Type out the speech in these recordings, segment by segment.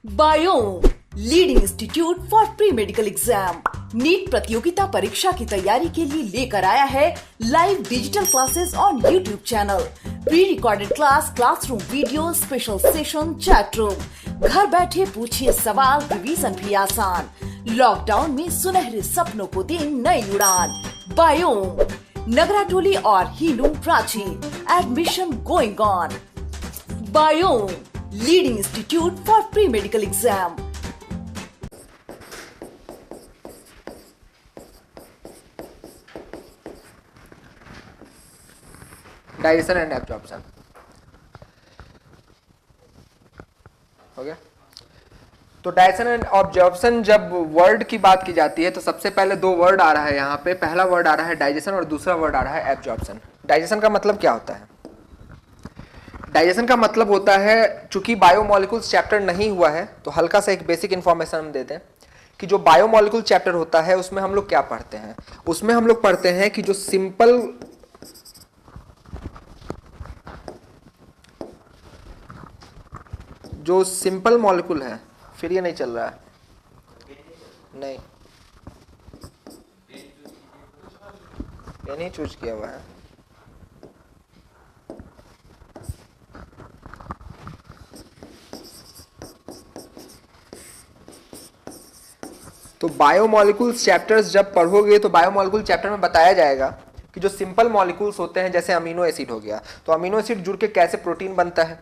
Biome leading institute for pre medical exam NEET प्रतियोगिता परीक्षा की तैयारी के लिए लेकर आया है live digital classes on YouTube channel, prerecorded class, classroom video, special session, chat room. घर बैठे पूछिए सवाल, रिवीजन भी आसान। लॉकडाउन में सुनहरे सपनों को दे नई उड़ान। बायोम नगराटोली और हीलूम Ranchi, admission going on. Biome leading institute for pre medical exam. Digestion and absorption हो गया। तो डाइजेशन एंड ऑब्जॉर्प्शन जब वर्ड की बात की जाती है तो सबसे पहले दो वर्ड आ रहा है यहाँ पे। पहला वर्ड आ रहा है डाइजेशन और दूसरा वर्ड आ रहा है एब्जॉर्प्शन। डाइजेशन का मतलब क्या होता है? डाइजेशन का मतलब होता है, चूंकि बायोमोलिकुल्स चैप्टर नहीं हुआ है तो हल्का सा एक बेसिक इंफॉर्मेशन हम देते हैं कि जो बायोमोलिकुल चैप्टर होता है उसमें हम लोग क्या पढ़ते हैं। उसमें हम लोग पढ़ते हैं कि जो सिंपल मॉलिक्यूल है, फिर ये नहीं चल रहा है, नहीं ये नहीं चूज किया हुआ है। तो बायोमोलिकुल्स चैप्टर्स जब पढ़ोगे तो बायोमोलिकुल चैप्टर में बताया जाएगा कि जो सिंपल मॉलिक्यूल्स होते हैं, जैसे अमीनो एसिड हो गया, तो अमीनो एसिड जुड़ के कैसे प्रोटीन बनता है,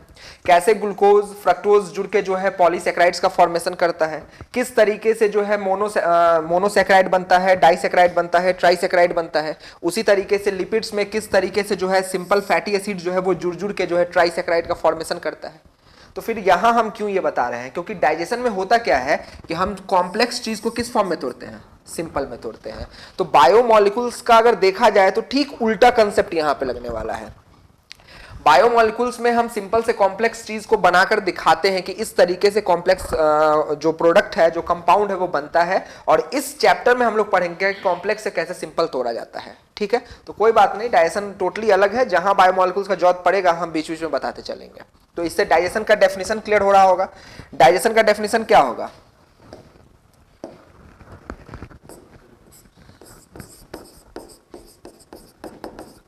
कैसे ग्लूकोज फ्रक्टोज जुड़ के जो है पॉलीसेकेराइड्स का फॉर्मेशन करता है, किस तरीके से जो है मोनोसेकेराइड बनता है, डाइसेकेराइड बनता है, ट्राइसेकेराइड बनता है। उसी तरीके से लिपिड्स में किस तरीके से जो है सिंपल फैटी एसिड जो है वो जुड़ जुड़ के जो है ट्राइसेकेराइड का फॉर्मेशन करता है। तो फिर यहां हम क्यों ये बता रहे हैं? क्योंकि डाइजेशन में होता क्या है कि हम कॉम्प्लेक्स चीज को किस फॉर्म में तोड़ते हैं? सिंपल में तोड़ते हैं। तो बायोमोलिकुल्स का अगर देखा जाए तो ठीक उल्टा कंसेप्ट यहां पे लगने वाला है। बायोमोलिकुल्स में हम सिंपल से कॉम्प्लेक्स चीज को बनाकर दिखाते हैं कि इस तरीके से कॉम्प्लेक्स जो प्रोडक्ट है, जो कंपाउंड है वो बनता है। और इस चैप्टर में हम लोग पढ़ेंगे कॉम्प्लेक्स से कैसे सिंपल तोड़ा जाता है। ठीक है, तो कोई बात नहीं, डाइजेशन टोटली अलग है। जहां बायोमोलिकुल्स का जरूरत पड़ेगा हम बीच बीच में बताते चलेंगे। तो इससे डाइजेशन का डेफिनेशन क्लियर हो रहा होगा। डाइजेशन का डेफिनेशन क्या होगा?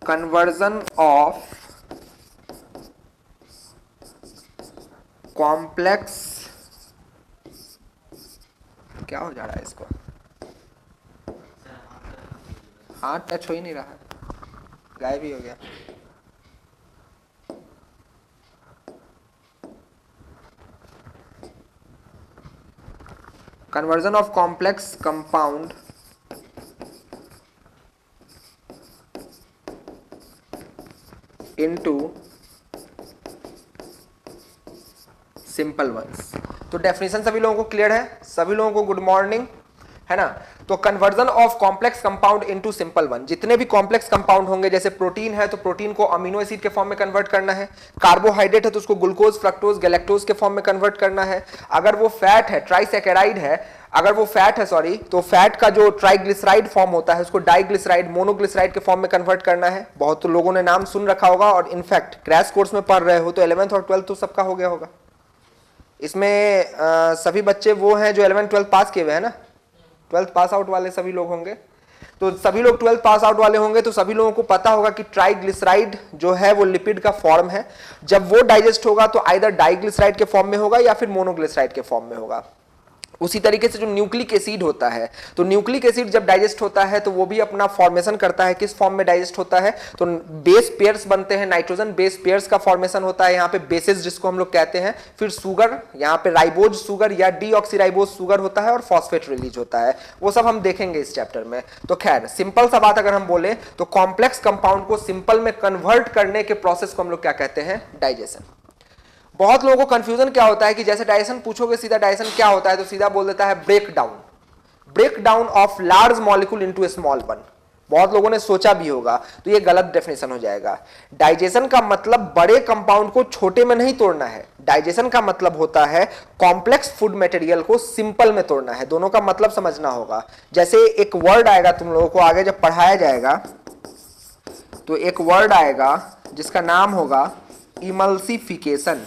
कन्वर्जन ऑफ कॉम्प्लेक्स, क्या हो जा रहा है इसको? हाथ टच हो ही नहीं रहा है, गायब ही हो गया। Conversion of complex compound into simple ones. तो डेफिनेशन सभी लोगों को क्लियर है? सभी लोगों को गुड मॉर्निंग, है ना? तो conversion of complex compound into simple one. जितने भी कॉम्प्लेक्स कंपाउंड होंगे, जैसे प्रोटीन है तो प्रोटीन को अमीनो एसिड के फॉर्म में कन्वर्ट करना है, कार्बोहाइड्रेट है तो उसको ग्लूकोज फ्रक्टोज गैलेक्टोज के फॉर्म में कन्वर्ट करना है, अगर वो फैट है, ट्राइसेकेराइड है, अगर वो फैट है सॉरी, तो फैट का जो ट्राइग्लिसराइड फॉर्म होता है उसको डाइग्लिसराइड, मोनोग्लिसराइड के फॉर्म में कन्वर्ट करना है। बहुत तो लोगों ने नाम सुन रखा होगा और इनफैक्ट क्रैश कोर्स में पढ़ रहे हो तो 11th और 12th तो सबका हो गया होगा। इसमें सभी बच्चे वो हैं जो 11th 12th पास किए हुए हैं ना, 12th पास आउट वाले सभी लोग होंगे। तो सभी लोग 12th पास आउट वाले होंगे तो सभी लोगों को पता होगा कि ट्राइग्लिसराइड जो है वो लिपिड का फॉर्म है। जब वो डाइजेस्ट होगा तो आइदर डाइग्लिसराइड के फॉर्म में होगा या फिर मोनोग्लिसराइड के फॉर्म में होगा। उसी तरीके से जो न्यूक्लिक एसिड होता है, तो न्यूक्लिक एसिड जब डाइजेस्ट होता है तो वो भी अपना फॉर्मेशन करता है। किस फॉर्म में डाइजेस्ट होता है? तो बेस पेयर्स बनते हैं, नाइट्रोजन बेस पेयर्स का फॉर्मेशन होता है यहाँ पे, बेसेस जिसको हम लोग कहते हैं। फिर सुगर, यहाँ पे राइबोज सुगर या डीऑक्सीराइबोज सुगर होता है और फॉस्फेट रिलीज होता है। वो सब हम देखेंगे इस चैप्टर में। तो खैर सिंपल सा बात अगर हम बोले तो कॉम्प्लेक्स कंपाउंड को सिंपल में कन्वर्ट करने के प्रोसेस को हम लोग क्या कहते हैं? डाइजेशन। बहुत लोगों को कंफ्यूजन क्या होता है कि जैसे डाइजेशन पूछोगे सीधा डाइजेशन क्या होता है तो सीधा बोल देता है break down of large molecule into a small one. बहुत लोगों ने सोचा भी होगा, तो ये गलत डेफिनेशन हो जाएगा। डाइजेशन का मतलब बड़े कंपाउंड को छोटे में नहीं तोड़ना है। डाइजेशन का मतलब होता है कॉम्प्लेक्स फूड मटेरियल को सिंपल में तोड़ना है। दोनों का मतलब समझना होगा। जैसे एक वर्ड आएगा तुम लोगों को आगे जब पढ़ाया जाएगा तो एक वर्ड आएगा जिसका नाम होगा इमल्सिफिकेशन।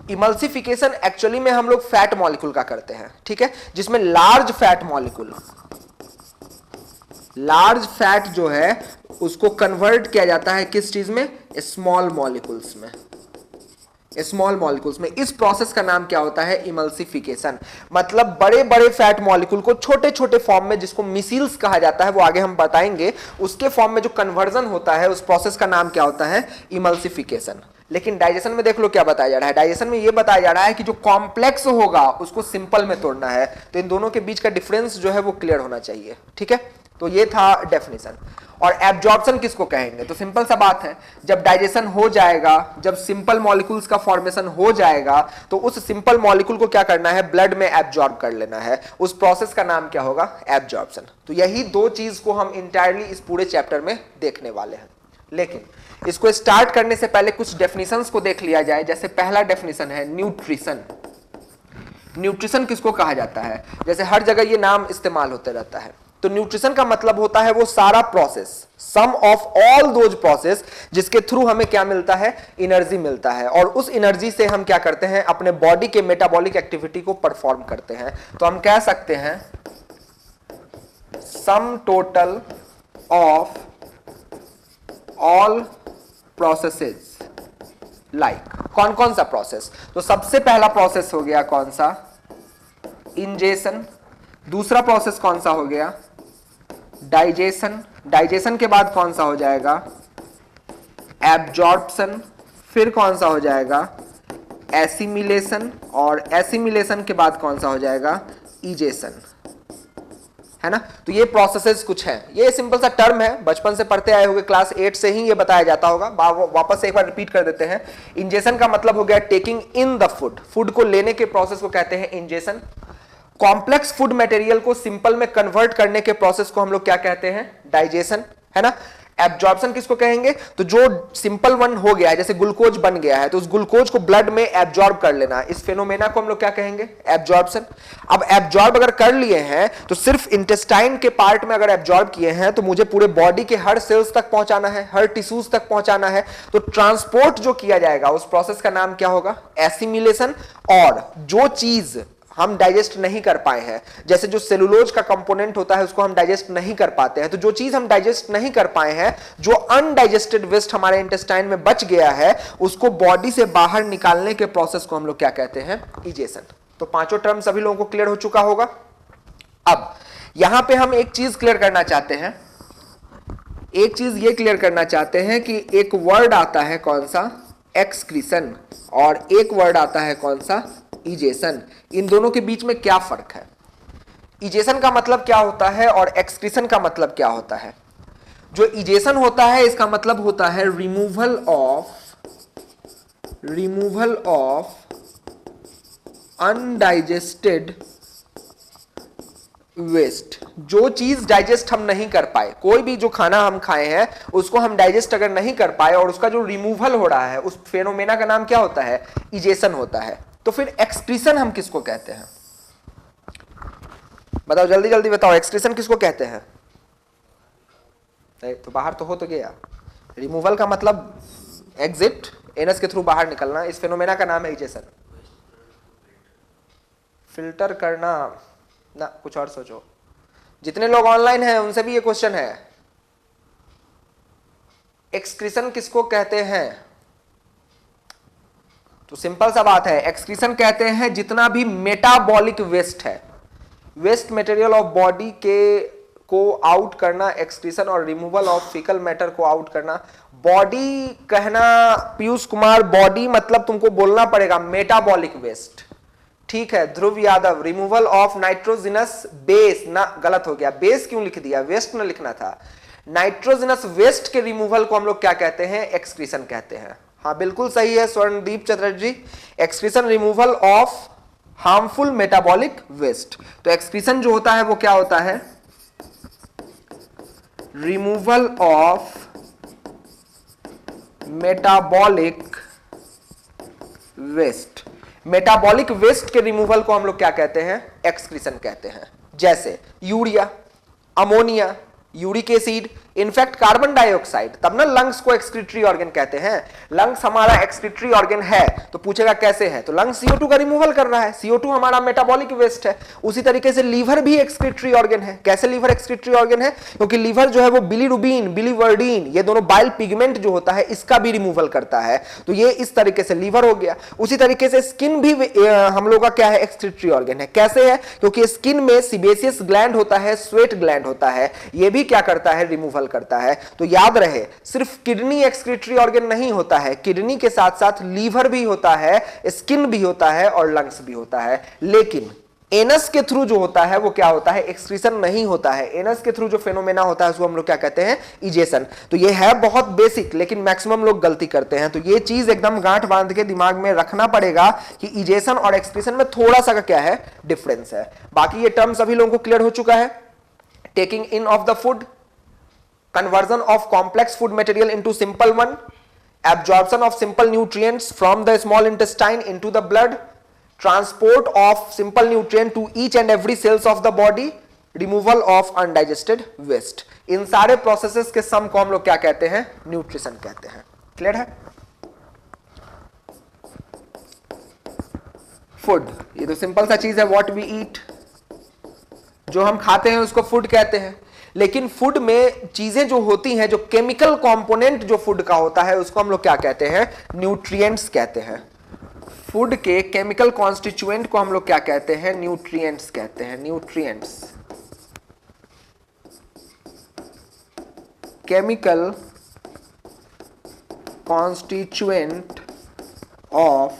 इमल्सिफिकेशन एक्चुअली में हम लोग फैट मॉलिक्यूल का करते हैं, ठीक है, जिसमें large fat molecule, large fat जो है उसको कन्वर्ट किया जाता है किस चीज में, स्मॉल मॉलिक्यूल्स में, स्मॉल मॉलिक्यूल्स में। इस प्रोसेस का नाम क्या होता है, इमल्सिफिकेशन। मतलब बड़े बड़े फैट मॉलिक्यूल को छोटे छोटे फॉर्म में, जिसको मिसिल्स कहा जाता है, वो आगे हम बताएंगे, उसके फॉर्म में जो कन्वर्जन होता है उस प्रोसेस का नाम क्या होता है, इमल्सिफिकेशन। लेकिन डाइजेशन में देख लो क्या बताया जा रहा है, डाइजेशन में ये बताया जा रहा है कि जो कॉम्प्लेक्स होगा उसको सिंपल में तोड़ना है। तो इन दोनों के बीच का डिफरेंस जो है वो क्लियर होना चाहिए, ठीक है। तो ये था डेफिनेशन। और एब्जॉर्प्शन किसको कहेंगे, तो सिंपल सा बात है, जब डाइजेशन हो जाएगा, जब सिंपल मॉलिक्यूल्स का फॉर्मेशन हो जाएगा, तो उस सिंपल मॉलिक्यूल को क्या करना है, ब्लड में एब्जॉर्ब कर लेना है। उस प्रोसेस का नाम क्या होगा, एब्जॉर्प्शन। तो यही दो चीज को हम इंटायरली इस पूरे चैप्टर में देखने वाले हैं। लेकिन इसको स्टार्ट करने से पहले कुछ डेफिनेशंस को देख लिया जाए। जैसे पहला डेफिनेशन है न्यूट्रिशन। न्यूट्रिशन किसको कहा जाता है, जैसे हर जगह ये नाम इस्तेमाल होते रहता है। तो न्यूट्रिशन का मतलब होता है वो सारा process, sum of all those process जिसके थ्रू हमें क्या मिलता है, एनर्जी मिलता है। और उस एनर्जी से हम क्या करते हैं, अपने बॉडी के मेटाबॉलिक एक्टिविटी को परफॉर्म करते हैं। तो हम कह सकते हैं sum total of all processes. Like कौन कौन सा प्रोसेस, तो सबसे पहला प्रोसेस हो गया कौन सा, इंजेशन। दूसरा प्रोसेस कौन सा हो गया, डाइजेशन। डाइजेशन के बाद कौन सा हो जाएगा, एब्जॉर्प्शन। फिर कौन सा हो जाएगा, एसिमिलेशन। और एसिमिलेशन के बाद कौन सा हो जाएगा, इजेशन, है ना। तो ये प्रोसेसेस कुछ हैं, ये सिंपल सा टर्म है, बचपन से पढ़ते आए होंगे, क्लास 8 से ही ये बताया जाता होगा। वापस से एक बार रिपीट कर देते हैं। इंजेशन का मतलब हो गया taking in the food, food को लेने के प्रोसेस को कहते हैं इंजेशन। कॉम्प्लेक्स फूड मटेरियल को सिंपल में कन्वर्ट करने के प्रोसेस को हम लोग क्या कहते हैं, डाइजेशन, है ना। एब्जॉर्प्शन किसको कहेंगे, तो जो सिंपल वन हो गया है, जैसे ग्लूकोज बन गया है, तो उस ग्लूकोज को ब्लड में एब्जॉर्ब कर लेना, इस फेनोमेना को हम लोग क्या कहेंगे, एब्जॉर्प्शन। अब एब्जॉर्ब अगर कर लिए हैं तो सिर्फ इंटेस्टाइन के पार्ट में अगर एब्जॉर्ब किए हैं तो मुझे पूरे बॉडी के हर सेल्स तक पहुंचाना है, हर टिश्यूज तक पहुंचाना है। तो ट्रांसपोर्ट जो किया जाएगा उस प्रोसेस का नाम क्या होगा, एसिमिलेशन। और जो चीज हम डाइजेस्ट नहीं कर पाए हैं, जैसे जो सेलुलोज का कंपोनेंट होता है उसको हम डाइजेस्ट नहीं कर पाते हैं, तो जो चीज हम डाइजेस्ट नहीं कर पाए हैं, जो अनडाइजेस्टेड वेस्ट हमारे इंटेस्टाइन में बच गया है, उसको बॉडी से बाहर निकालने के प्रोसेस को हम लोग क्या कहते हैं, इजेशन। तो पांचों टर्म सभी लोगों को क्लियर हो चुका होगा। अब यहां पे हम एक चीज क्लियर करना चाहते हैं, एक चीज ये क्लियर करना चाहते हैं कि एक वर्ड आता है कौन सा, एक्सक्रीशन, और एक वर्ड आता है कौन सा, इजेशन। इन दोनों के बीच में क्या फर्क है, इजेशन का मतलब क्या होता है और एक्सक्रीशन का मतलब क्या होता है। जो इजेशन होता है इसका मतलब होता है रिमूवल ऑफ अनडाइजेस्टेड वेस्ट। जो चीज डाइजेस्ट हम नहीं कर पाए, कोई भी जो खाना हम खाए हैं उसको हम डाइजेस्ट अगर नहीं कर पाए और उसका जो रिमूवल हो रहा है, उस फेनोमेना का नाम क्या होता है, इजेशन होता है। तो फिर एक्सक्रीशन हम किसको कहते हैं, बताओ जल्दी जल्दी बताओ, एक्सक्रीशन किसको कहते हैं। नहीं तो बाहर तो हो तो गया, रिमूवल का मतलब एग्जिट, एनस के थ्रू बाहर निकलना, इस फेनोमेना का नाम है इजेशन। फिल्टर करना ना, कुछ और सोचो। जितने लोग ऑनलाइन हैं उनसे भी ये क्वेश्चन है, एक्सक्रीशन किसको कहते हैं। तो सिंपल सा बात है, एक्सक्रीशन कहते हैं जितना भी मेटाबॉलिक वेस्ट है, वेस्ट मटेरियल ऑफ बॉडी के को आउट करना एक्सक्रीशन, और रिमूवल ऑफ फीकल मैटर को आउट करना। बॉडी कहना पीयूष कुमार, बॉडी मतलब तुमको बोलना पड़ेगा मेटाबॉलिक वेस्ट, ठीक है। Dhruv Yadav, removal of nitrogenous base, ना गलत हो गया, बेस क्यों लिख दिया, वेस्ट ना लिखना था। नाइट्रोजिनस वेस्ट के रिमूवल को हम लोग क्या कहते हैं, एक्सक्रीशन कहते हैं। हाँ बिल्कुल सही है Swarnadeep Chatterjee, excretion removal of harmful metabolic waste. तो एक्सक्रीशन जो होता है वो क्या होता है, removal of metabolic waste. Metabolic waste के रिमूवल को हम लोग क्या कहते हैं, एक्सक्रीशन कहते हैं। जैसे urea, ammonia, uric acid, in fact carbon dioxide, तब ना लंग्स को एक्सक्रीटरी ऑर्गन कहते हैं। लंग्स हमारा एक्सक्रीटरी ऑर्गन है, तो पूछेगा कैसे है, तो लंग्स CO2 का रिमूवल कर रहा है, CO2 हमारा मेटाबॉलिक वेस्ट है। उसी तरीके से लीवर भी एक्सक्रीटरी ऑर्गन है। कैसे लीवर एक्सक्रीटरी ऑर्गन है, क्योंकि लीवर जो है वो बिलीरुबिन, बिलीवर्डिन, ये दोनों बाइल पिगमेंट जो होता है इसका भी रिमूवल करता है, तो ये इस तरीके से लीवर हो गया। उसी तरीके से स्किन भी हम लोग का क्या है, एक्सक्रीटरी ऑर्गन है। कैसे है, क्योंकि स्किन में सीबेसियस ग्लैंड होता है, स्वेट ग्लैंड होता है, ये भी क्या करता है, रिमूवल करता है। तो याद रहे, सिर्फ किडनी एक्सक्रीटरी ऑर्गन नहीं होता है, किडनी के साथ साथ लीवर भी होता है, स्किन भी होता है और लंग्स भी होता है। लेकिन एनस के थ्रू जो होता है वो क्या होता है, एक्सक्रीशन नहीं होता है। एनस के थ्रू जो फेनोमेना होता है उसको हम लोग क्या कहते हैं, इजेशन। तो ये है बहुत बेसिक, लेकिन मैक्सिमम लोग गलती करते हैं। तो ये चीज एकदम गांठ बांध के दिमाग में रखना पड़ेगा कि इजेशन और एक्सक्रीशन में थोड़ा सा का क्या है, डिफरेंस है। बाकी ये टर्म सभी लोगों को क्लियर हो चुका है। Taking in of the food, conversion of complex food material into simple one, absorption of simple nutrients from the small intestine into the blood, transport of simple nutrient to each and every cells of the body, removal of undigested waste। इन सारे processes के सम को हम लोग क्या कहते हैं, nutrition कहते हैं। क्लियर है? फूड, ये तो सिंपल सा चीज है, व्हाट वी ईट, जो हम खाते हैं उसको फूड कहते हैं। लेकिन फूड में चीजें जो होती हैं, जो केमिकल कंपोनेंट जो फूड का होता है उसको हम लोग क्या कहते हैं, न्यूट्रिएंट्स कहते हैं। फूड के केमिकल कॉन्स्टिट्यूएंट को हम लोग क्या कहते हैं, न्यूट्रिएंट्स कहते हैं। Nutrients, chemical constituent of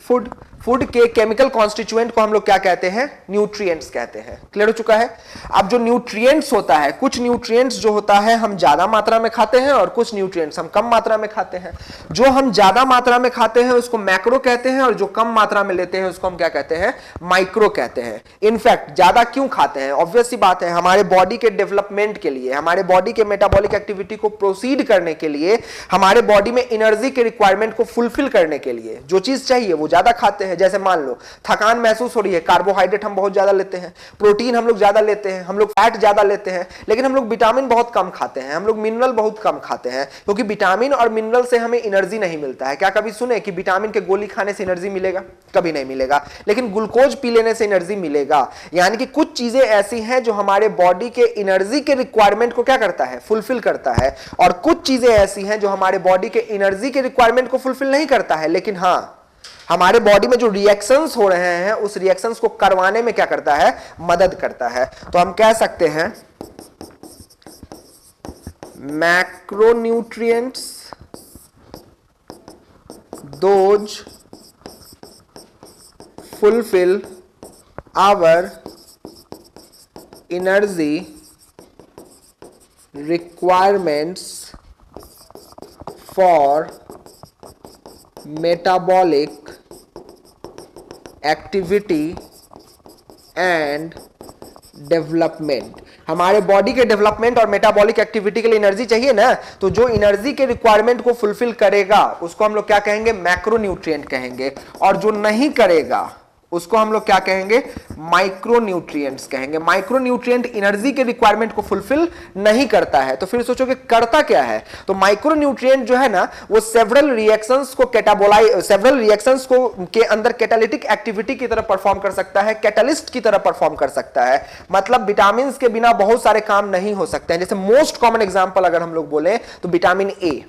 food. Food के केमिकल कॉन्स्टिट्यूएंट को हम लोग क्या कहते हैं, न्यूट्रिएंट्स कहते हैं। क्लियर हो चुका है? अब जो न्यूट्रिएंट्स होता है, कुछ न्यूट्रिएंट्स जो होता है हम ज्यादा मात्रा में खाते हैं और कुछ न्यूट्रिएंट्स हम कम मात्रा में खाते हैं। जो हम ज्यादा मात्रा में खाते हैं उसको मैक्रो कहते हैं और जो कम मात्रा में लेते हैं उसको हम क्या कहते हैं, माइक्रो कहते हैं। इनफैक्ट ज्यादा क्यों खाते हैं, ऑब्वियस सी बात है, हमारे बॉडी के डेवलपमेंट के लिए, हमारे बॉडी के मेटाबॉलिक एक्टिविटी को प्रोसीड करने के लिए, हमारे बॉडी में एनर्जी के रिक्वायरमेंट को फुलफिल करने के लिए जो चीज चाहिए वो ज्यादा खाते हैं। जैसे मान लो थकान महसूस हो रही है, कार्बोहाइड्रेट हम बहुत ज्यादा लेते हैं, प्रोटीन हम लोग ज्यादा लेते हैं, हम लोग फैट ज्यादा लेते हैं, लेकिन हम लोग विटामिन बहुत कम खाते हैं, हम लोग मिनरल बहुत कम खाते हैं, क्योंकि विटामिन और मिनरल से हमें एनर्जी नहीं मिलता है। क्या कभी सुने कि विटामिन के गोली खाने से एनर्जी मिलेगा? कभी नहीं मिलेगा। लेकिन ग्लूकोज पी लेने से एनर्जी मिलेगा। यानी कि कुछ चीजें ऐसी हैं जो हमारे बॉडी के एनर्जी के रिक्वायरमेंट को क्या करता है, फुलफिल करता है, और कुछ चीजें ऐसी हैं जो हमारे बॉडी के एनर्जी के रिक्वायरमेंट को फुलफिल नहीं करता है, लेकिन हाँ हमारे बॉडी में जो रिएक्शंस हो रहे हैं उस रिएक्शंस को करवाने में क्या करता है, मदद करता है। तो हम कह सकते हैं macronutrients those fulfil our energy requirements for metabolic activity and development। हमारे बॉडी के डेवलपमेंट और मेटाबॉलिक एक्टिविटी के लिए एनर्जी चाहिए ना, तो जो एनर्जी के रिक्वायरमेंट को फुलफिल करेगा उसको हम लोग क्या कहेंगे, मैक्रोन्यूट्रिएंट कहेंगे, और जो नहीं करेगा उसको हम लोग क्या कहेंगे, माइक्रोन्यूट्रिएंट्स कहेंगे। माइक्रोन्यूट्रिएंट एनर्जी के रिक्वायरमेंट को फुलफिल नहीं करता है, तो फिर सोचो कि करता क्या है। तो माइक्रोन्यूट्रिएंट जो है ना वो सेवरल रिएक्शंस को के अंदर कैटालिटिक एक्टिविटी की तरह परफॉर्म कर सकता है, कैटलिस्ट की तरह परफॉर्म कर सकता है। मतलब विटामिन के बिना बहुत सारे काम नहीं हो सकते हैं। जैसे मोस्ट कॉमन एग्जांपल अगर हम लोग बोले तो विटामिन ए।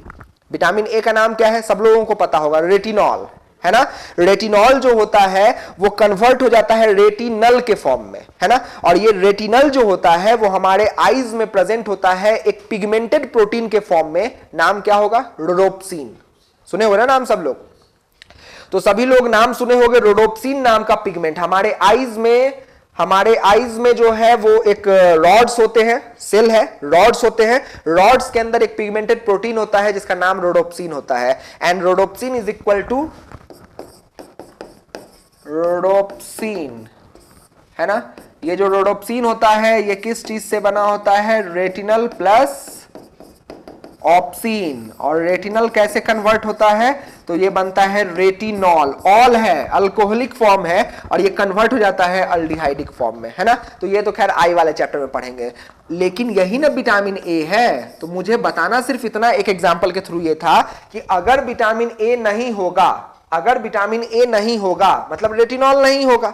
विटामिन ए का नाम क्या है, सब लोगों को पता होगा, रेटिनॉल, है ना। रेटिनॉल जो होता है वो कन्वर्ट हो जाता है रेटिनल के फॉर्म में, है ना। और ये रेटिनल जो होता है वो हमारे आईज में प्रेजेंट होता है एक पिगमेंटेड प्रोटीन के फॉर्म में। नाम क्या होगा, रोडोप्सिन। सुने हो ना नाम सब लोग? तो सभी लोग नाम सुने होंगे रोडोप्सिन नाम का पिगमेंट। हमारे आईज में जो है वो एक रॉड्स होते हैं, सेल है, रॉड्स होते हैं, रॉड्स के अंदर एक पिगमेंटेड प्रोटीन होता है जिसका नाम रोडोप्सिन होता है। And rhodopsin is equal to rhodopsin, है ना। ये जो रोडोप्सिन होता है ये किस चीज से बना होता है, रेटिनल प्लस ऑप्सिन। और रेटिनल कैसे कन्वर्ट होता है, तो ये बनता है रेटिनॉल, ऑल है, अल्कोहलिक फॉर्म है और ये कन्वर्ट हो जाता है अल्डिहाइडिक फॉर्म में, है ना। तो ये तो खैर आई वाले चैप्टर में पढ़ेंगे, लेकिन यही ना विटामिन ए है। तो मुझे बताना सिर्फ इतना एक एग्जांपल के थ्रू ये था कि अगर विटामिन ए नहीं होगा, अगर विटामिन ए नहीं होगा मतलब रेटिनॉल नहीं होगा,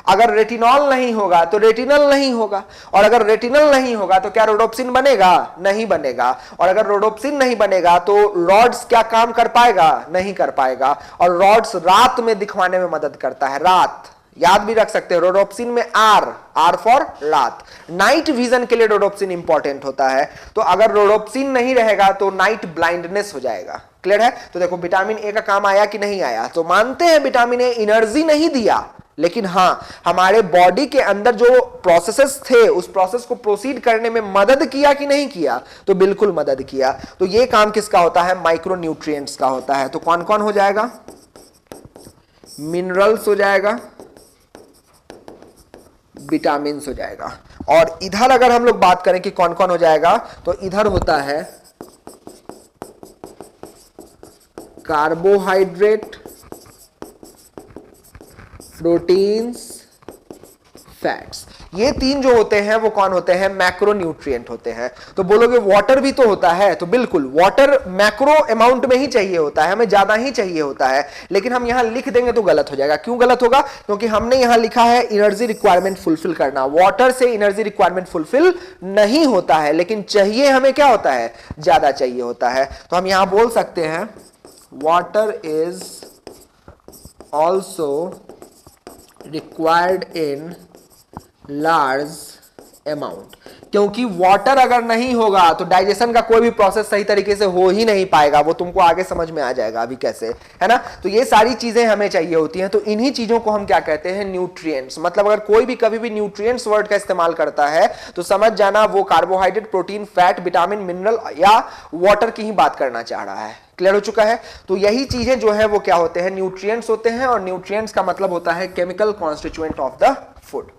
अगर रेटिनॉल नहीं होगा तो रेटिनल नहीं होगा, और अगर रेटिनल नहीं होगा तो क्या रोडोप्सिन बनेगा? नहीं बनेगा। और अगर रोडोप्सिन नहीं बनेगा तो रॉड्स क्या काम कर पाएगा? नहीं कर पाएगा। और रॉड्स रात में दिखवाने में मदद करता है, रात याद भी रख सकते हैं। रोडोप्सिन में आर फॉर रात, नाइट विजन के लिए रोडोप्सिन इंपॉर्टेंट होता है। तो अगर रोडोप्सिन नहीं रहेगा तो नाइट ब्लाइंडनेस हो जाएगा। क्लियर है? तो देखो विटामिन ए का काम आया कि नहीं आया? तो मानते हैं विटामिन ए एनर्जी नहीं दिया, लेकिन हां हमारे बॉडी के अंदर जो प्रोसेसेस थे उस प्रोसेस को प्रोसीड करने में मदद किया कि नहीं किया? तो बिल्कुल मदद किया। तो ये काम किसका होता है? माइक्रो न्यूट्रिएंट्स का होता है। तो कौन कौन हो जाएगा? मिनरल्स हो जाएगा, विटामिन्स हो जाएगा। और इधर अगर हम लोग बात करें कि कौन कौन हो जाएगा, तो इधर होता है कार्बोहाइड्रेट, प्रोटीन्स, फैट्स। ये तीन जो होते हैं वो कौन होते हैं? मैक्रो न्यूट्रिएंट होते हैं। तो बोलोगे वाटर भी तो होता है, तो बिल्कुल वाटर मैक्रो अमाउंट में ही चाहिए होता है, हमें ज्यादा ही चाहिए होता है, लेकिन हम यहां लिख देंगे तो गलत हो जाएगा। क्यों गलत होगा? क्योंकि हमने यहां लिखा है एनर्जी रिक्वायरमेंट फुलफिल करना। वाटर से एनर्जी रिक्वायरमेंट फुलफिल नहीं होता है, लेकिन चाहिए हमें क्या होता है? ज्यादा चाहिए होता है। तो हम यहां बोल सकते हैं water is also required in large amount, क्योंकि वाटर अगर नहीं होगा तो डाइजेशन का कोई भी प्रोसेस सही तरीके से हो ही नहीं पाएगा। वो तुमको आगे समझ में आ जाएगा अभी कैसे, है ना। तो ये सारी चीजें हमें चाहिए होती हैं। तो इन्हीं चीजों को हम क्या कहते हैं? न्यूट्रिएंट्स। मतलब अगर कोई भी कभी भी न्यूट्रिएंट्स वर्ड का इस्तेमाल करता है तो समझ जाना वो carbohydrate, protein, fat, vitamin, mineral या वाटर की ही बात करना चाह रहा है। क्लियर हो चुका है? तो यही चीजें जो है वो क्या होते हैं? न्यूट्रिएंट्स होते हैं। और न्यूट्रिएंट्स का मतलब होता है chemical constituent of the food.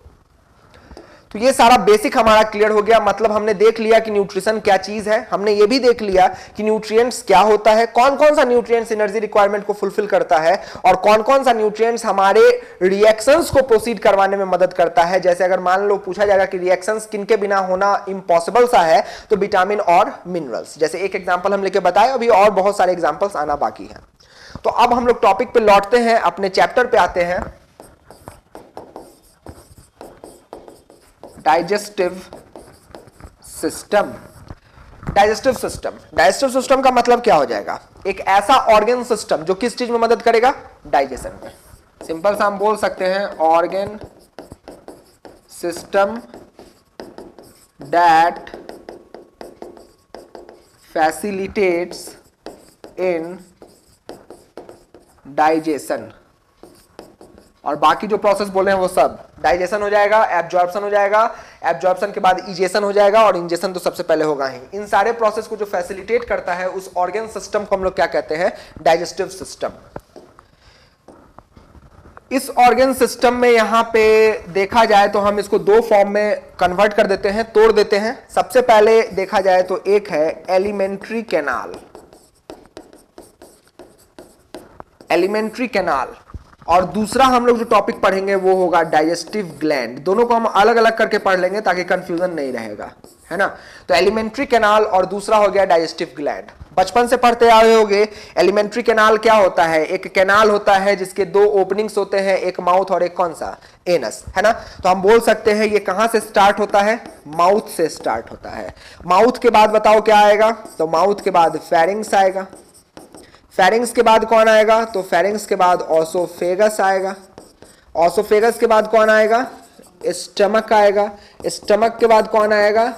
तो ये सारा बेसिक हमारा क्लियर हो गया। मतलब हमने देख लिया कि न्यूट्रिशन क्या चीज है, हमने ये भी देख लिया कि न्यूट्रिएंट्स क्या होता है, कौन कौन सा न्यूट्रिएंट्स एनर्जी रिक्वायरमेंट को फुलफिल करता है, और कौन कौन सा न्यूट्रिएंट्स हमारे रिएक्शंस को प्रोसीड करवाने में मदद करता है। जैसे अगर मान लो पूछा जाएगा कि रिएक्शंस किनके बिना होना इंपॉसिबल सा है, तो विटामिन और मिनरल्स। जैसे एक एग्जांपल हम लेके बताए, अभी और बहुत सारे एग्जांपल्स आना बाकी है। तो अब हम लोग टॉपिक पे लौटते हैं, अपने चैप्टर पे आते हैं। Digestive system. Digestive system, digestive system का मतलब क्या हो जाएगा? एक ऐसा ऑर्गन सिस्टम जो किस चीज में मदद करेगा? डाइजेशन में। सिंपल सा हम बोल सकते हैं organ system that facilitates in digestion. और बाकी जो प्रोसेस बोले हैं वो सब डाइजेशन हो जाएगा, एब्जॉर्प्शन हो जाएगा, एब्जॉर्प्शन के बाद इजेशन हो जाएगा, और इंजेशन तो सबसे पहले होगा ही। इन सारे प्रोसेस को जो फैसिलिटेट करता है उस ऑर्गन सिस्टम को हम लोग क्या कहते हैं? Digestive system. इस ऑर्गन सिस्टम में यहां पे देखा जाए तो हम इसको दो फॉर्म में कन्वर्ट कर देते हैं, तोड़ देते हैं। सबसे पहले देखा जाए तो एक है एलिमेंट्री कैनाल, एलिमेंट्री कैनाल, और दूसरा हम लोग जो टॉपिक पढ़ेंगे वो होगा डाइजेस्टिव ग्लैंड। दोनों को हम अलग अलग करके पढ़ लेंगे ताकि कंफ्यूजन नहीं रहेगा, है ना। तो एलिमेंट्री कैनाल और दूसरा हो गया डाइजेस्टिव ग्लैंड। बचपन से पढ़ते आए होंगे एलिमेंट्री कैनाल क्या होता है? एक कैनाल होता है जिसके दो ओपनिंग्स होते हैं, एक माउथ और एक कौन सा? एनस, है ना। तो हम बोल सकते हैं ये कहां से स्टार्ट होता है? माउथ से स्टार्ट होता है। माउथ के बाद बताओ क्या आएगा? तो माउथ के बाद फेरिंग्स आएगा, फेरिंग्स के बाद कौन आएगा? तो फेरिंग्स के बाद ऑसोफेगस आएगा, ऑसोफेगस के बाद कौन आएगा? स्टमक आएगा, स्टमक के बाद कौन आएगा?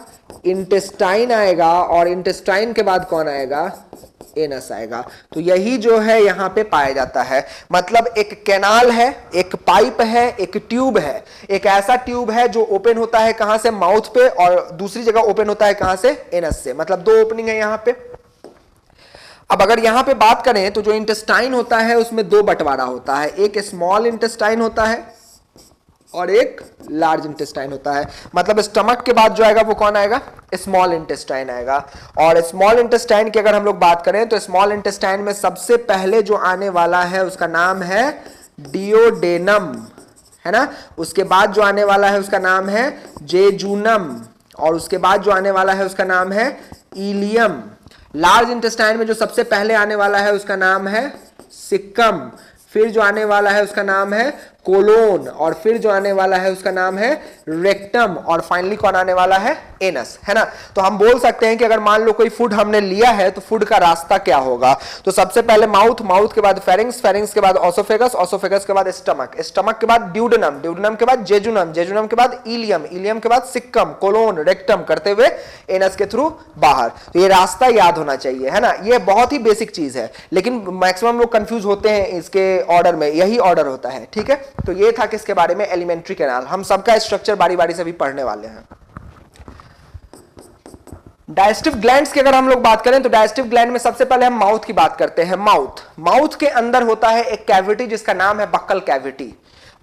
इंटेस्टाइन आएगा, और इंटेस्टाइन के बाद कौन आएगा? एनस आएगा। तो यही जो है यहाँ पे पाया जाता है। मतलब एक कैनाल है, एक पाइप है, एक ट्यूब है। एक ऐसा ट्यूब है जो ओपन होता है कहां से? माउथ पे, और दूसरी जगह ओपन होता है कहां से? एनस से। मतलब दो ओपनिंग है यहाँ पे। अब अगर यहां पे बात करें तो जो इंटेस्टाइन होता है उसमें दो बंटवारा होता है, एक स्मॉल इंटेस्टाइन होता है और एक लार्ज इंटेस्टाइन होता है। मतलब स्टमक के बाद जो आएगा वो कौन आएगा? स्मॉल इंटेस्टाइन आएगा। और स्मॉल इंटेस्टाइन की अगर हम लोग बात करें तो स्मॉल इंटेस्टाइन में सबसे पहले जो आने वाला है उसका नाम है डियोडेनम, है ना। उसके बाद जो आने वाला है उसका नाम है जेजुनम, और उसके बाद जो आने वाला है उसका नाम है इलियम। लार्ज इंटेस्टाइन में जो सबसे पहले आने वाला है उसका नाम है सिक्कम, फिर जो आने वाला है उसका नाम है कोलोन, और फिर जो आने वाला है उसका नाम है रेक्टम, और फाइनली कौन आने वाला है? एनस, है ना। तो हम बोल सकते हैं कि अगर मान लो कोई फूड हमने लिया है तो फूड का रास्ता क्या होगा? तो सबसे पहले माउथ, माउथ के बाद फेरिंग्स, फेरिंग्स के बाद ऑसोफेगस, ऑसोफेगस के बाद स्टमक, स्टमक के बाद ड्यूडेनम, ड्यूडेनम के बाद जेजुनम, जेजुनम के बाद इलियम, इलियम के बाद सिक्कम, कोलोन, रेक्टम करते हुए एनस के थ्रू बाहर। तो ये रास्ता याद होना चाहिए, है ना। ये बहुत ही बेसिक चीज है, लेकिन मैक्सिमम लोग कंफ्यूज होते हैं इसके ऑर्डर में, यही ऑर्डर होता है, ठीक है। तो ये था किसके बारे में? Alimentary canal. हम सबका स्ट्रक्चर बारी बारी से भी पढ़ने वाले हैं। डाइजेस्टिव ग्लैंड्स की अगर हम लोग बात करें तो डाइजेस्टिव ग्लैंड में सबसे पहले हम माउथ की बात करते हैं। माउथ, माउथ के अंदर होता है एक कैविटी जिसका नाम है बक्कल कैविटी।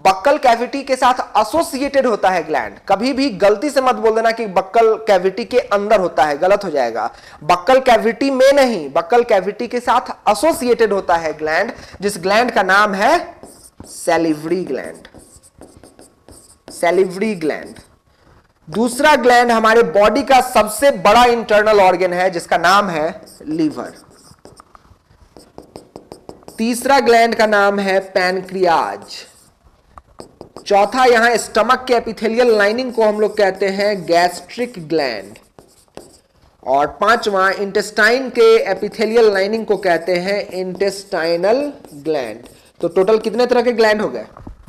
बक्कल कैविटी के साथ एसोसिएटेड होता है ग्लैंड। कभी भी गलती से मत बोल देना कि बक्कल कैविटी के अंदर होता है, गलत हो जाएगा। बक्कल कैविटी में नहीं, बक्कल कैविटी के साथ एसोसिएटेड होता है ग्लैंड, जिस ग्लैंड का नाम है सैलिवरी ग्लैंड, सैलिवरी ग्लैंड। दूसरा ग्लैंड हमारे बॉडी का सबसे बड़ा इंटरनल ऑर्गन है जिसका नाम है लीवर। तीसरा ग्लैंड का नाम है पैनक्रियाज। चौथा यहां स्टमक के एपिथेलियल लाइनिंग को हम लोग कहते हैं गैस्ट्रिक ग्लैंड। और पांचवा इंटेस्टाइन के एपिथेलियल लाइनिंग को कहते हैं इंटेस्टाइनल ग्लैंड। तो टोटल कितने तरह के ग्लैंड हो गए?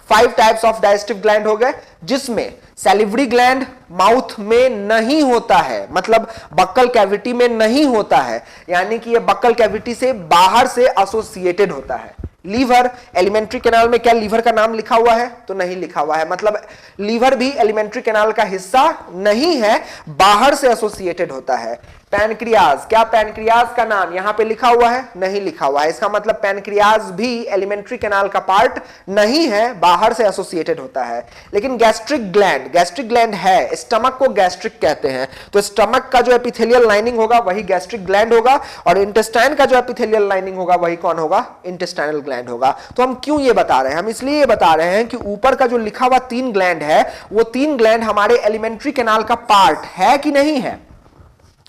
5 टाइप्स ऑफ डाइजेस्टिव ग्लैंड हो गए, जिसमें सैलिवरी ग्लैंड माउथ में नहीं होता है, मतलब बक्कल कैविटी में नहीं होता है, यानी कि यह बक्कल कैविटी से बाहर से एसोसिएटेड होता है। लीवर, एलिमेंट्री कैनाल में क्या लीवर का नाम लिखा हुआ है? तो नहीं लिखा हुआ है, मतलब लीवर भी एलिमेंट्री कैनाल का हिस्सा नहीं है, बाहर से एसोसिएटेड होता है। पैनक्रियाज, क्या पैनक्रियाज का नाम यहां पे लिखा हुआ है? नहीं लिखा हुआ है। इसका मतलब पैनक्रियाज भी एलिमेंट्री कैनाल का पार्ट नहीं है, बाहर से एसोसिएटेड होता है। लेकिन गैस्ट्रिक ग्लैंड, गैस्ट्रिक ग्लैंड है, स्टमक को गैस्ट्रिक कहते हैं, तो स्टमक का जो एपिथेलियल लाइनिंग होगा वही गैस्ट्रिक ग्लैंड होगा, और इंटेस्टाइन का जो एपिथेलियल लाइनिंग होगा वही कौन होगा? इंटेस्टाइनल ग्लैंड होगा। तो हम क्यों ये बता रहे हैं? हम इसलिए ये बता रहे हैं कि ऊपर का जो लिखा हुआ 3 ग्लैंड है, वो 3 ग्लैंड हमारे एलिमेंट्री कैनाल का पार्ट है कि नहीं है?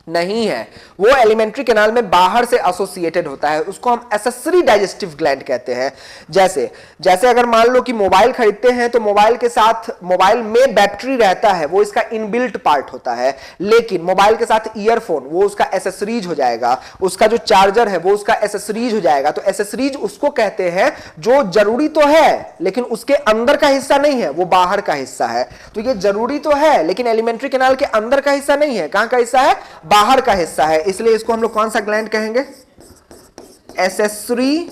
नहीं है, वो एलिमेंट्री कैनाल में बाहर से एसोसिएटेड होता है, उसको हम एक्सेसरी डाइजेस्टिव ग्लैंड कहते हैं। जैसे जैसे अगर मान लो कि मोबाइल खरीदते हैं तो मोबाइल के साथ, मोबाइल में बैटरी रहता है, वो इसका इनबिल्ट पार्ट होता है, लेकिन मोबाइल के साथ ईयरफोन वो उसका एसेसरीज हो जाएगा, उसका जो चार्जर है वो उसका एसेसरीज हो जाएगा। तो एसेसरीज उसको कहते हैं जो जरूरी तो है लेकिन उसके अंदर का हिस्सा नहीं है, वो बाहर का हिस्सा है। तो ये जरूरी तो है लेकिन एलिमेंट्री कैनाल के अंदर का हिस्सा नहीं है, कहां का हिस्सा है? बाहर का हिस्सा है, इसलिए इसको हम लोग कौन सा ग्लैंड कहेंगे? Accessory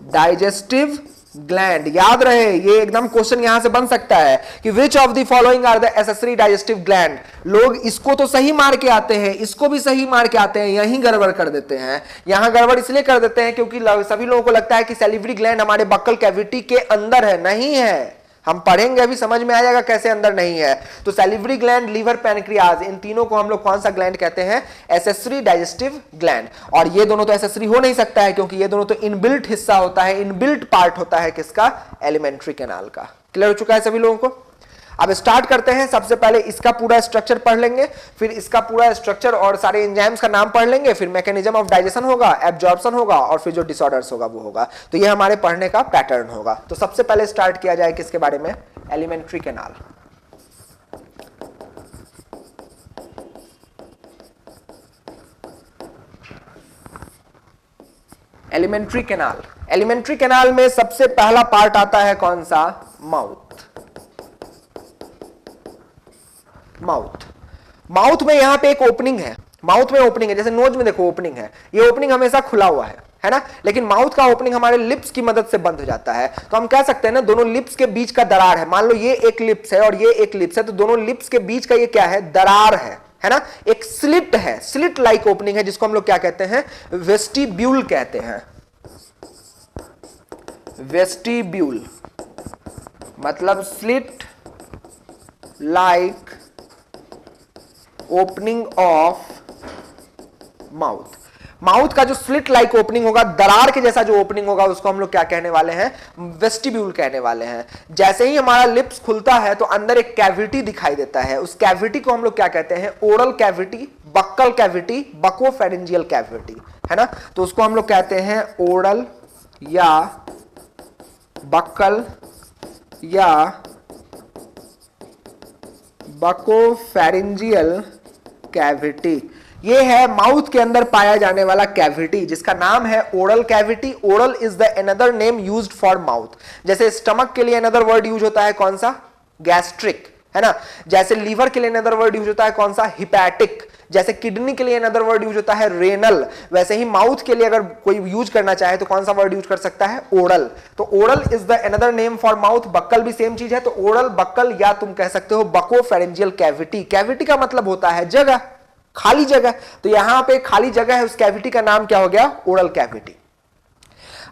digestive gland. याद रहे, ये एकदम क्वेश्चन यहां से बन सकता है कि which of the following are the accessory digestive gland. लोग इसको तो सही मार के आते हैं, इसको भी सही मार के आते हैं, यहीं गड़बड़ कर देते हैं। यहां गड़बड़ इसलिए कर देते हैं क्योंकि सभी लोगों को लगता है कि सैलिवरी ग्लैंड हमारे बक्कल कैविटी के अंदर है, नहीं है। हम पढ़ेंगे अभी, समझ में आ जाएगा कैसे अंदर नहीं है। तो सैलिवरी ग्लैंड, लीवर, पैनक्रियाज, इन तीनों को हम लोग कौन सा ग्लैंड कहते हैं? Accessory digestive gland. और ये दोनों तो एसेसरी हो नहीं सकता है क्योंकि ये दोनों तो इनबिल्ट हिस्सा होता है, इनबिल्ट पार्ट होता है किसका? एलिमेंट्री कैनाल का। क्लियर हो चुका है सभी लोगों को? अब स्टार्ट करते हैं। सबसे पहले इसका पूरा स्ट्रक्चर पढ़ लेंगे, फिर इसका पूरा स्ट्रक्चर और सारे एंजाइम्स का नाम पढ़ लेंगे, फिर मैकेनिज्म ऑफ डाइजेशन होगा, एब्जॉर्प्शन होगा, और फिर जो डिसऑर्डर्स होगा वो होगा। तो ये हमारे पढ़ने का पैटर्न होगा। तो सबसे पहले स्टार्ट किया जाए किसके बारे में? Alimentary canal. Alimentary canal, alimentary canal में सबसे पहला पार्ट आता है कौन सा? माउथ। माउथ, माउथ में यहां पे एक ओपनिंग है, माउथ में ओपनिंग है, जैसे नोज में देखो ओपनिंग है, ये ओपनिंग हमेशा खुला हुआ है ना। लेकिन माउथ का ओपनिंग हमारे लिप्स की मदद से बंद हो जाता है। तो हम कह सकते हैं ना, दोनों लिप्स के बीच का दरार है। मान लो ये एक लिप्स है और ये एक लिप्स है, तो दोनों लिप्स के बीच का ये क्या है? दरार है ना। एक स्लिट है, स्लिट लाइक ओपनिंग है, जिसको हम लोग क्या कहते हैं? वेस्टिब्यूल कहते हैं, वेस्टिब्यूल। मतलब slit like opening of mouth. Mouth का जो स्लिट लाइक ओपनिंग होगा, दरार के जैसा जो ओपनिंग होगा, उसको हम लोग क्या कहने वाले हैं? वेस्टिब्यूल कहने वाले हैं। जैसे ही हमारा लिप्स खुलता है तो अंदर एक कैविटी दिखाई देता है, उस कैविटी को हम लोग क्या कहते हैं? Oral cavity, buccal cavity, buccopharyngeal cavity, है ना। तो उसको हम लोग कहते हैं ओरल या बक्कल या बकोफेरेंजियल कैविटी। ये है माउथ के अंदर पाया जाने वाला कैविटी, जिसका नाम है oral cavity. Oral is the another name used for mouth. जैसे स्टमक के लिए अनदर वर्ड यूज होता है कौन सा? गैस्ट्रिक, है ना। जैसे लीवर के लिए अनदर वर्ड यूज होता है कौन सा? हिपैटिक। जैसे किडनी के लिए अनदर वर्ड यूज होता है रेनल। वैसे ही माउथ के लिए अगर कोई यूज करना चाहे तो कौन सा वर्ड यूज कर सकता है? ओरल। तो oral is the another name for mouth. Buccal भी सेम चीज है, तो ओरल, बक्कल, या तुम कह सकते हो बकोफेरेंजियल कैविटी। कैविटी का मतलब होता है जगह, खाली जगह। तो यहां पे खाली जगह है, उस कैविटी का नाम क्या हो गया? Oral cavity.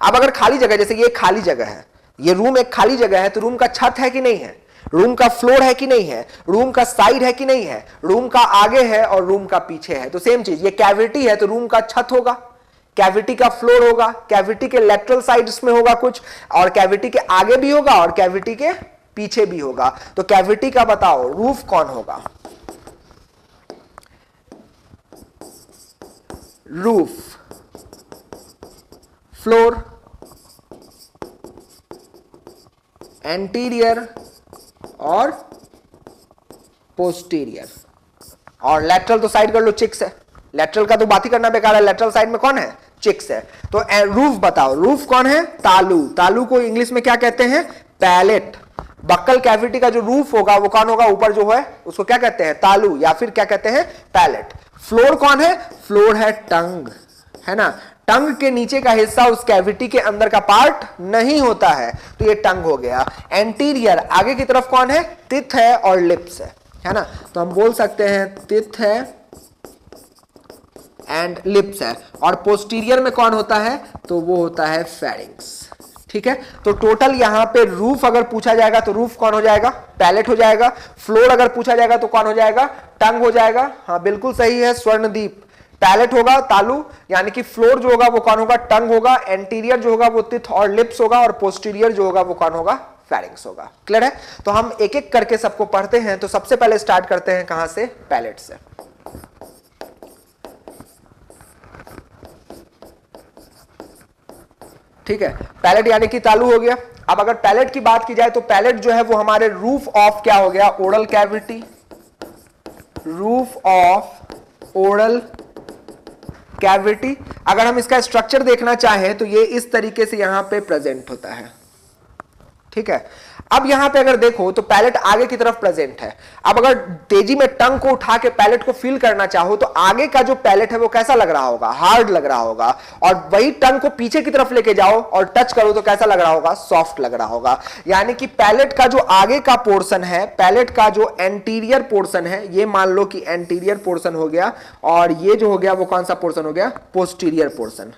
अब अगर खाली जगह, जैसे ये खाली जगह है, ये रूम एक खाली जगह है, तो रूम का छत है कि नहीं है? रूम का फ्लोर है कि नहीं है? रूम का साइड है कि नहीं है? रूम का आगे है और रूम का पीछे है। तो सेम चीज, ये कैविटी है तो रूम का छत होगा, कैविटी का फ्लोर होगा, कैविटी के लेटरल साइड्स में होगा कुछ, और कैविटी के आगे भी होगा और कैविटी के पीछे भी होगा। तो कैविटी का बताओ रूफ कौन होगा? रूफ, फ्लोर, एंटीरियर और पोस्टीरियर, और लेटरल तो साइड कर लो, चिक्स है। लेटरल का तो बात ही करना बेकार है, लेटरल साइड में कौन है? चिक्स है। तो रूफ बताओ, रूफ कौन है? तालू। तालू को इंग्लिश में क्या कहते हैं? पैलेट। बक्कल कैविटी का जो रूफ होगा वो कौन होगा? ऊपर जो है उसको क्या कहते हैं? तालू, या फिर क्या कहते हैं? पैलेट। फ्लोर कौन है? फ्लोर है टंग, है ना। टंग के नीचे का हिस्सा उस कैविटी के अंदर का पार्ट नहीं होता है, तो ये टंग हो गया। एंटीरियर, आगे की तरफ कौन है? टिथ है और लिप्स है ना। तो हम बोल सकते हैं टिथ है एंड लिप्स है। और पोस्टीरियर में कौन होता है? तो वो होता है फेरिंग्स। ठीक है, तो टोटल यहां पे रूफ अगर पूछा जाएगा तो रूफ कौन हो जाएगा? पैलेट हो जाएगा। फ्लोर अगर पूछा जाएगा तो कौन हो जाएगा? टंग हो जाएगा। हाँ बिल्कुल सही है स्वर्णदीप। पैलेट होगा तालू, यानी कि फ्लोर जो होगा वो कौन होगा? टंग होगा। एंटीरियर जो होगा वो टिथ और लिप्स होगा, और पोस्टीरियर जो होगा वो कौन होगा? फेरिंग्स होगा। क्लियर है? तो हम एक एक करके सबको पढ़ते हैं। तो सबसे पहले स्टार्ट करते हैं कहां से? पैलेट से। ठीक है, पैलेट यानी कि तालू हो गया। अब अगर पैलेट की बात की जाए तो पैलेट जो है वो हमारे रूफ ऑफ क्या हो गया? Oral cavity. Roof of oral cavity. अगर हम इसका स्ट्रक्चर देखना चाहें तो ये इस तरीके से यहां पे प्रेजेंट होता है। ठीक है, अब यहां पे अगर देखो तो पैलेट आगे की तरफ प्रेजेंट है। अब अगर तेजी में टंग को उठा के पैलेट को फील करना चाहो तो आगे का जो पैलेट है वो कैसा लग रहा होगा? हार्ड लग रहा होगा। और वही टंग को पीछे की तरफ लेके जाओ और टच करो तो कैसा लग रहा होगा? सॉफ्ट लग रहा होगा। यानी कि पैलेट का जो आगे का पोर्शन है, पैलेट का जो एंटीरियर पोर्शन है, ये मान लो कि एंटीरियर पोर्शन हो गया, और ये जो हो गया वो कौन सा पोर्शन हो गया? Posterior portion.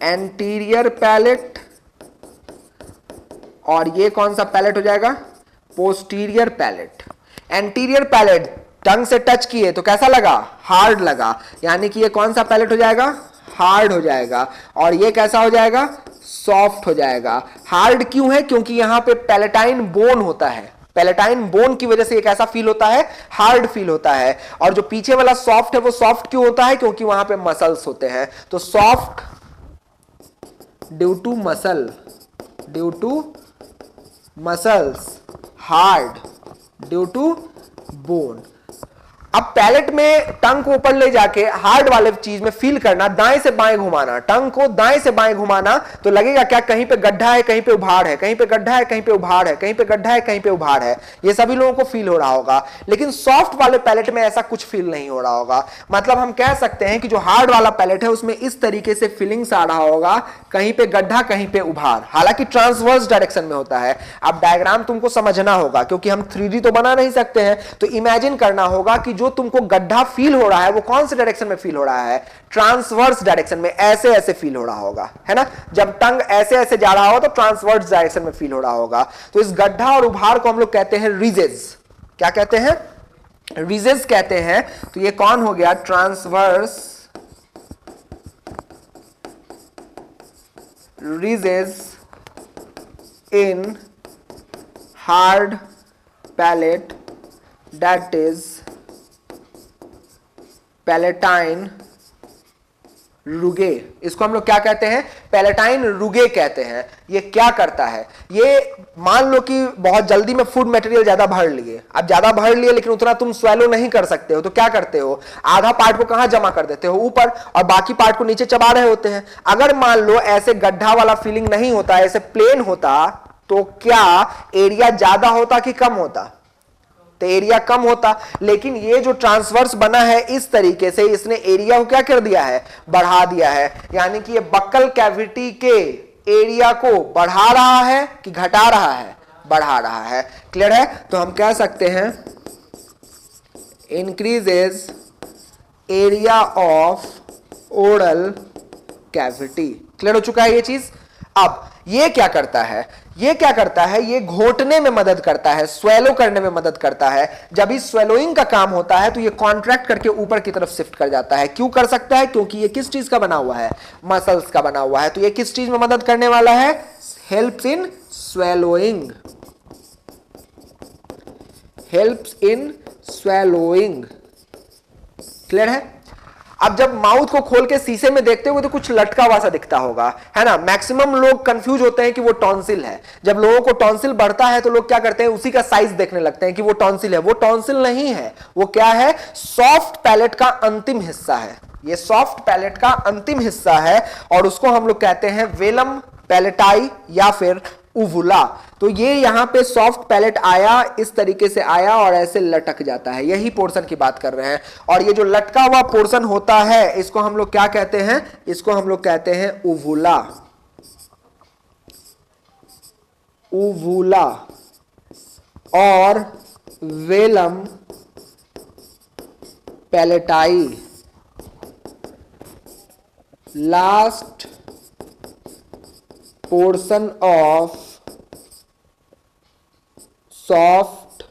एंटीरियर पैलेट, और ये कौन सा पैलेट हो जाएगा? Posterior palate. Anterior palate tongue से टच किए तो कैसा लगा? हार्ड लगा। यानी कि ये कौन सा पैलेट हो जाएगा? हार्ड हो जाएगा। और ये कैसा हो जाएगा? सॉफ्ट हो जाएगा। हार्ड क्यों है? क्योंकि यहां पे पैलेटाइन बोन होता है। पैलेटाइन बोन की वजह से ये कैसा फील होता है? हार्ड फील होता है। और जो पीछे वाला सॉफ्ट है वो सॉफ्ट क्यों होता है? क्योंकि वहां पे मसल्स होते हैं। तो soft due to muscle, due to muscles, hard due to bone. अब पैलेट में टंग को ऊपर ले जाके हार्ड वाले चीज में फील करना, दाएं से बाएं घुमाना, टंग को दाएं से बाएं घुमाना, तो लगेगा क्या? कहीं पे गड्ढा है, कहीं पे उभाड़ है, कहीं पे गड्ढा है, कहीं पे उभाड़ है, कहीं पे गड्ढा है, कहीं पे उभाड़ है। ये सभी लोगों को फील हो रहा होगा। लेकिन सॉफ्ट वाले पैलेट में ऐसा कुछ फील नहीं हो रहा होगा। मतलब हम कह सकते हैं कि जो हार्ड वाला पैलेट है उसमें इस तरीके से फीलिंग्स आ रहा होगा, कहीं पे गड्ढा, कहीं पे उभाड़। हालांकि ट्रांसवर्स डायरेक्शन में होता है। अब डायग्राम तुमको समझना होगा, क्योंकि हम 3D तो बना नहीं सकते हैं, तो इमेजिन करना होगा कि जो तुमको गड्ढा फील हो रहा है वो कौन से डायरेक्शन में फील हो रहा है, ट्रांसवर्स डायरेक्शन में, ऐसे ऐसे फील हो रहा होगा, है ना। जब टंग ऐसे ऐसे जा रहा हो तो ट्रांसवर्स डायरेक्शन में फील हो रहा होगा। तो इस गड्ढा और उभार को हम लोग कहते हैं रिजेस। क्या कहते हैं, रिजेस कहते हैं। तो ये कौन हो गया, transverse ridges in hard palate, that is palatine रुगे। इसको हम लोग क्या कहते हैं, पैलेटाइन रुगे कहते हैं। ये क्या करता है, ये मान लो कि बहुत जल्दी में फूड मटेरियल ज्यादा भर लिए, अब ज्यादा भर लिए लेकिन उतना तुम स्वेलो नहीं कर सकते हो, तो क्या करते हो, आधा पार्ट को कहां जमा कर देते हो, ऊपर, और बाकी पार्ट को नीचे चबा रहे होते हैं। अगर मान लो ऐसे गड्ढा वाला फीलिंग नहीं होता, ऐसे प्लेन होता, तो क्या एरिया ज्यादा होता कि कम होता, तो एरिया कम होता। लेकिन ये जो ट्रांसवर्स बना है इस तरीके से, इसने एरिया को क्या कर दिया है, बढ़ा दिया है। यानी कि ये बक्कल कैविटी के एरिया को बढ़ा रहा है कि घटा रहा है, बढ़ा रहा है। क्लियर है। तो हम कह सकते हैं increases area of oral cavity. Clear हो चुका है ये चीज। अब ये क्या करता है, ये क्या करता है, ये घोटने में मदद करता है, स्वेलो करने में मदद करता है। जब इस स्वेलोइंग का काम होता है तो ये कॉन्ट्रैक्ट करके ऊपर की तरफ शिफ्ट कर जाता है। क्यों कर सकता है, क्योंकि ये किस चीज का बना हुआ है, मसल्स का बना हुआ है। तो ये किस चीज में मदद करने वाला है, helps in swallowing, helps in swallowing. Clear है। अब जब माउथ को खोल के शीशे में देखते हो तो कुछ लटका हुआ सा दिखता होगा, है ना। मैक्सिमम लोग कंफ्यूज होते हैं कि वो टॉन्सिल है। जब लोगों को टॉन्सिल बढ़ता है तो लोग क्या करते हैं, उसी का साइज देखने लगते हैं कि वो टॉन्सिल है। वो टॉन्सिल नहीं है, वो क्या है, सॉफ्ट पैलेट का अंतिम हिस्सा है। ये सॉफ्ट पैलेट का अंतिम हिस्सा है और उसको हम लोग कहते हैं वेलम पैलेटाई या फिर उवुला। तो ये यहां पे सॉफ्ट पैलेट आया, इस तरीके से आया और ऐसे लटक जाता है। यही पोर्शन की बात कर रहे हैं। और ये जो लटका हुआ पोर्शन होता है इसको हम लोग क्या कहते हैं, इसको हम लोग कहते हैं उवुला, उवुला। और velum palati, last portion of soft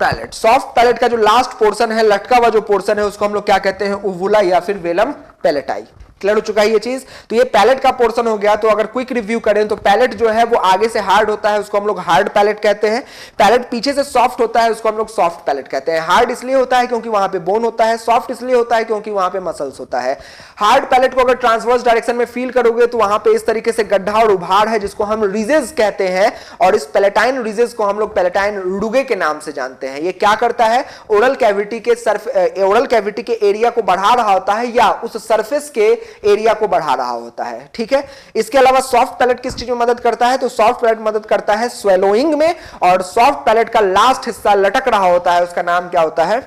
palate. Soft palate का जो लास्ट पोर्शन है, लटका हुआ जो पोर्शन है, उसको हम लोग क्या कहते हैं, उवुला या फिर वेलम पैलेटाई। क्लियर हो चुका है ये चीज। तो ये पैलेट का पोर्शन हो गया। तो अगर क्विक रिव्यू करें तो पैलेट जो है वो आगे से हार्ड होता है, उसको हम लोग हार्ड पैलेट कहते हैं। पैलेट पीछे से सॉफ्ट होता है, उसको हम लोग सॉफ्ट पैलेट कहते हैं। हार्ड इसलिए होता है क्योंकि वहां पे बोन होता है, सॉफ्ट इसलिए होता है क्योंकि वहां पे मसल्स होता है। हार्ड पैलेट को अगर ट्रांसवर्स डायरेक्शन में फील करोगे तो वहां पे इस तरीके से गड्ढा और उभार है जिसको हम रिजेस कहते हैं। और इस पैलेटाइन रिजेस को हम लोग पैलेटाइन रुगे के नाम से जानते हैं। ये क्या करता है, ओरल कैविटी के एरिया को बढ़ा रहा होता है या उस सरफेस के एरिया को बढ़ा रहा होता है। ठीक है। इसके अलावा सॉफ्ट पैलेट किस चीज में मदद करता है, तो सॉफ्ट पैलेट मदद करता है स्वेलोइंग में। और सॉफ्ट पैलेट का लास्ट हिस्सा लटक रहा होता है, उसका नाम क्या होता है,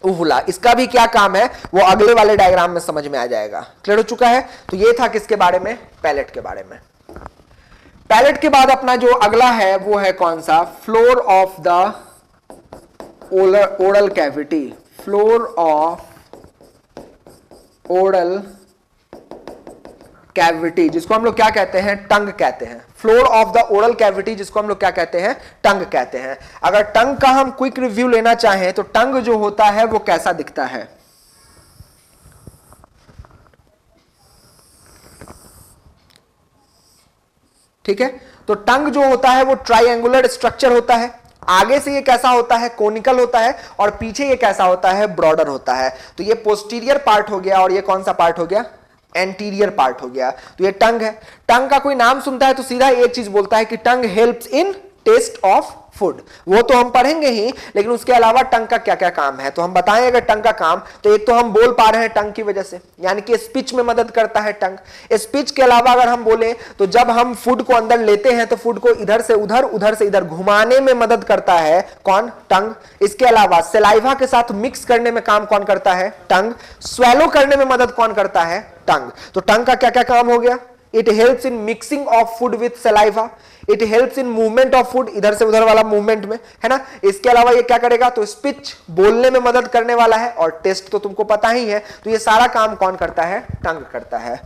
उवुला। इसका भी क्या काम है वो अगले वाले डायग्राम में समझ में आ जाएगा। क्लियर हो चुका है। तो ये था किसके बारे में, पैलेट के बारे में। पैलेट के बाद अपना जो अगला है वो है कौन सा, floor of the oral cavity. Floor of oral cavity, जिसको हम लोग क्या कहते हैं, टंग कहते हैं। Floor of the oral cavity, जिसको हम लोग क्या कहते हैं, टंग कहते हैं। अगर टंग का हम क्विक रिव्यू लेना चाहें तो टंग जो होता है वो कैसा दिखता है, ठीक है। तो टंग जो होता है वो ट्राइंगुलर स्ट्रक्चर होता है। आगे से ये कैसा होता है, कोनिकल होता है, और पीछे ये कैसा होता है, ब्रॉडर होता है। तो ये पोस्टीरियर पार्ट हो गया और ये कौन सा पार्ट हो गया, एंटीरियर पार्ट हो गया। तो ये टंग है। टंग का कोई नाम सुनता है तो सीधा एक चीज बोलता है कि tongue helps in taste of food. वो तो हम पढ़ेंगे ही, लेकिन उसके अलावा टंग का क्या क्या काम है तो हम बताएं। अगर टंग का काम, तो एक तो हम बोल पा रहे हैं टंग की वजह से, यानी कि स्पीच में मदद करता है टंग। स्पीच के अलावा अगर हम बोले तो जब हम फूड को अंदर लेते हैं तो फूड को इधर से उधर घुमाने में मदद करता है कौन, टंग। इसके अलावा सलाइवा के साथ मिक्स करने में काम कौन करता है, टंग। स्वेलो करने में मदद कौन करता है, टंग। तो टंग का क्या क्या काम हो गया, it helps in mixing of food with saliva, it helps in movement of food, इधर से उधर वाला मूवमेंट में, है ना। इसके अलावा ये क्या करेगा, तो स्पीच बोलने में मदद करने वाला है, और टेस्ट तो तुमको पता ही है। तो ये सारा काम कौन करता है, टंग करता है।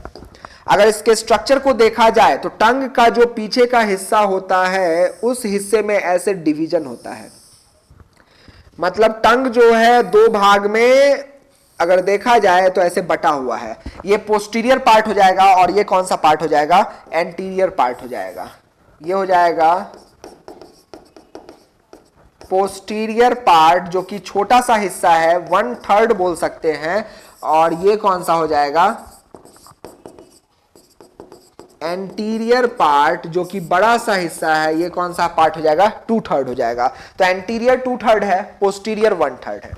अगर इसके स्ट्रक्चर को देखा जाए तो टंग का जो पीछे का हिस्सा होता है उस हिस्से में ऐसे डिवीजन होता है, मतलब टंग जो है दो भाग में अगर देखा जाए तो ऐसे बटा हुआ है। ये पोस्टीरियर पार्ट हो जाएगा और ये कौन सा पार्ट हो जाएगा, एंटीरियर पार्ट हो जाएगा। ये हो जाएगा पोस्टीरियर पार्ट जो कि छोटा सा हिस्सा है, 1/3 बोल सकते हैं, और ये कौन सा हो जाएगा, एंटीरियर पार्ट जो कि बड़ा सा हिस्सा है, ये कौन सा पार्ट हो जाएगा, 2/3 हो जाएगा। तो एंटीरियर 2/3 है, पोस्टीरियर 1/3 है।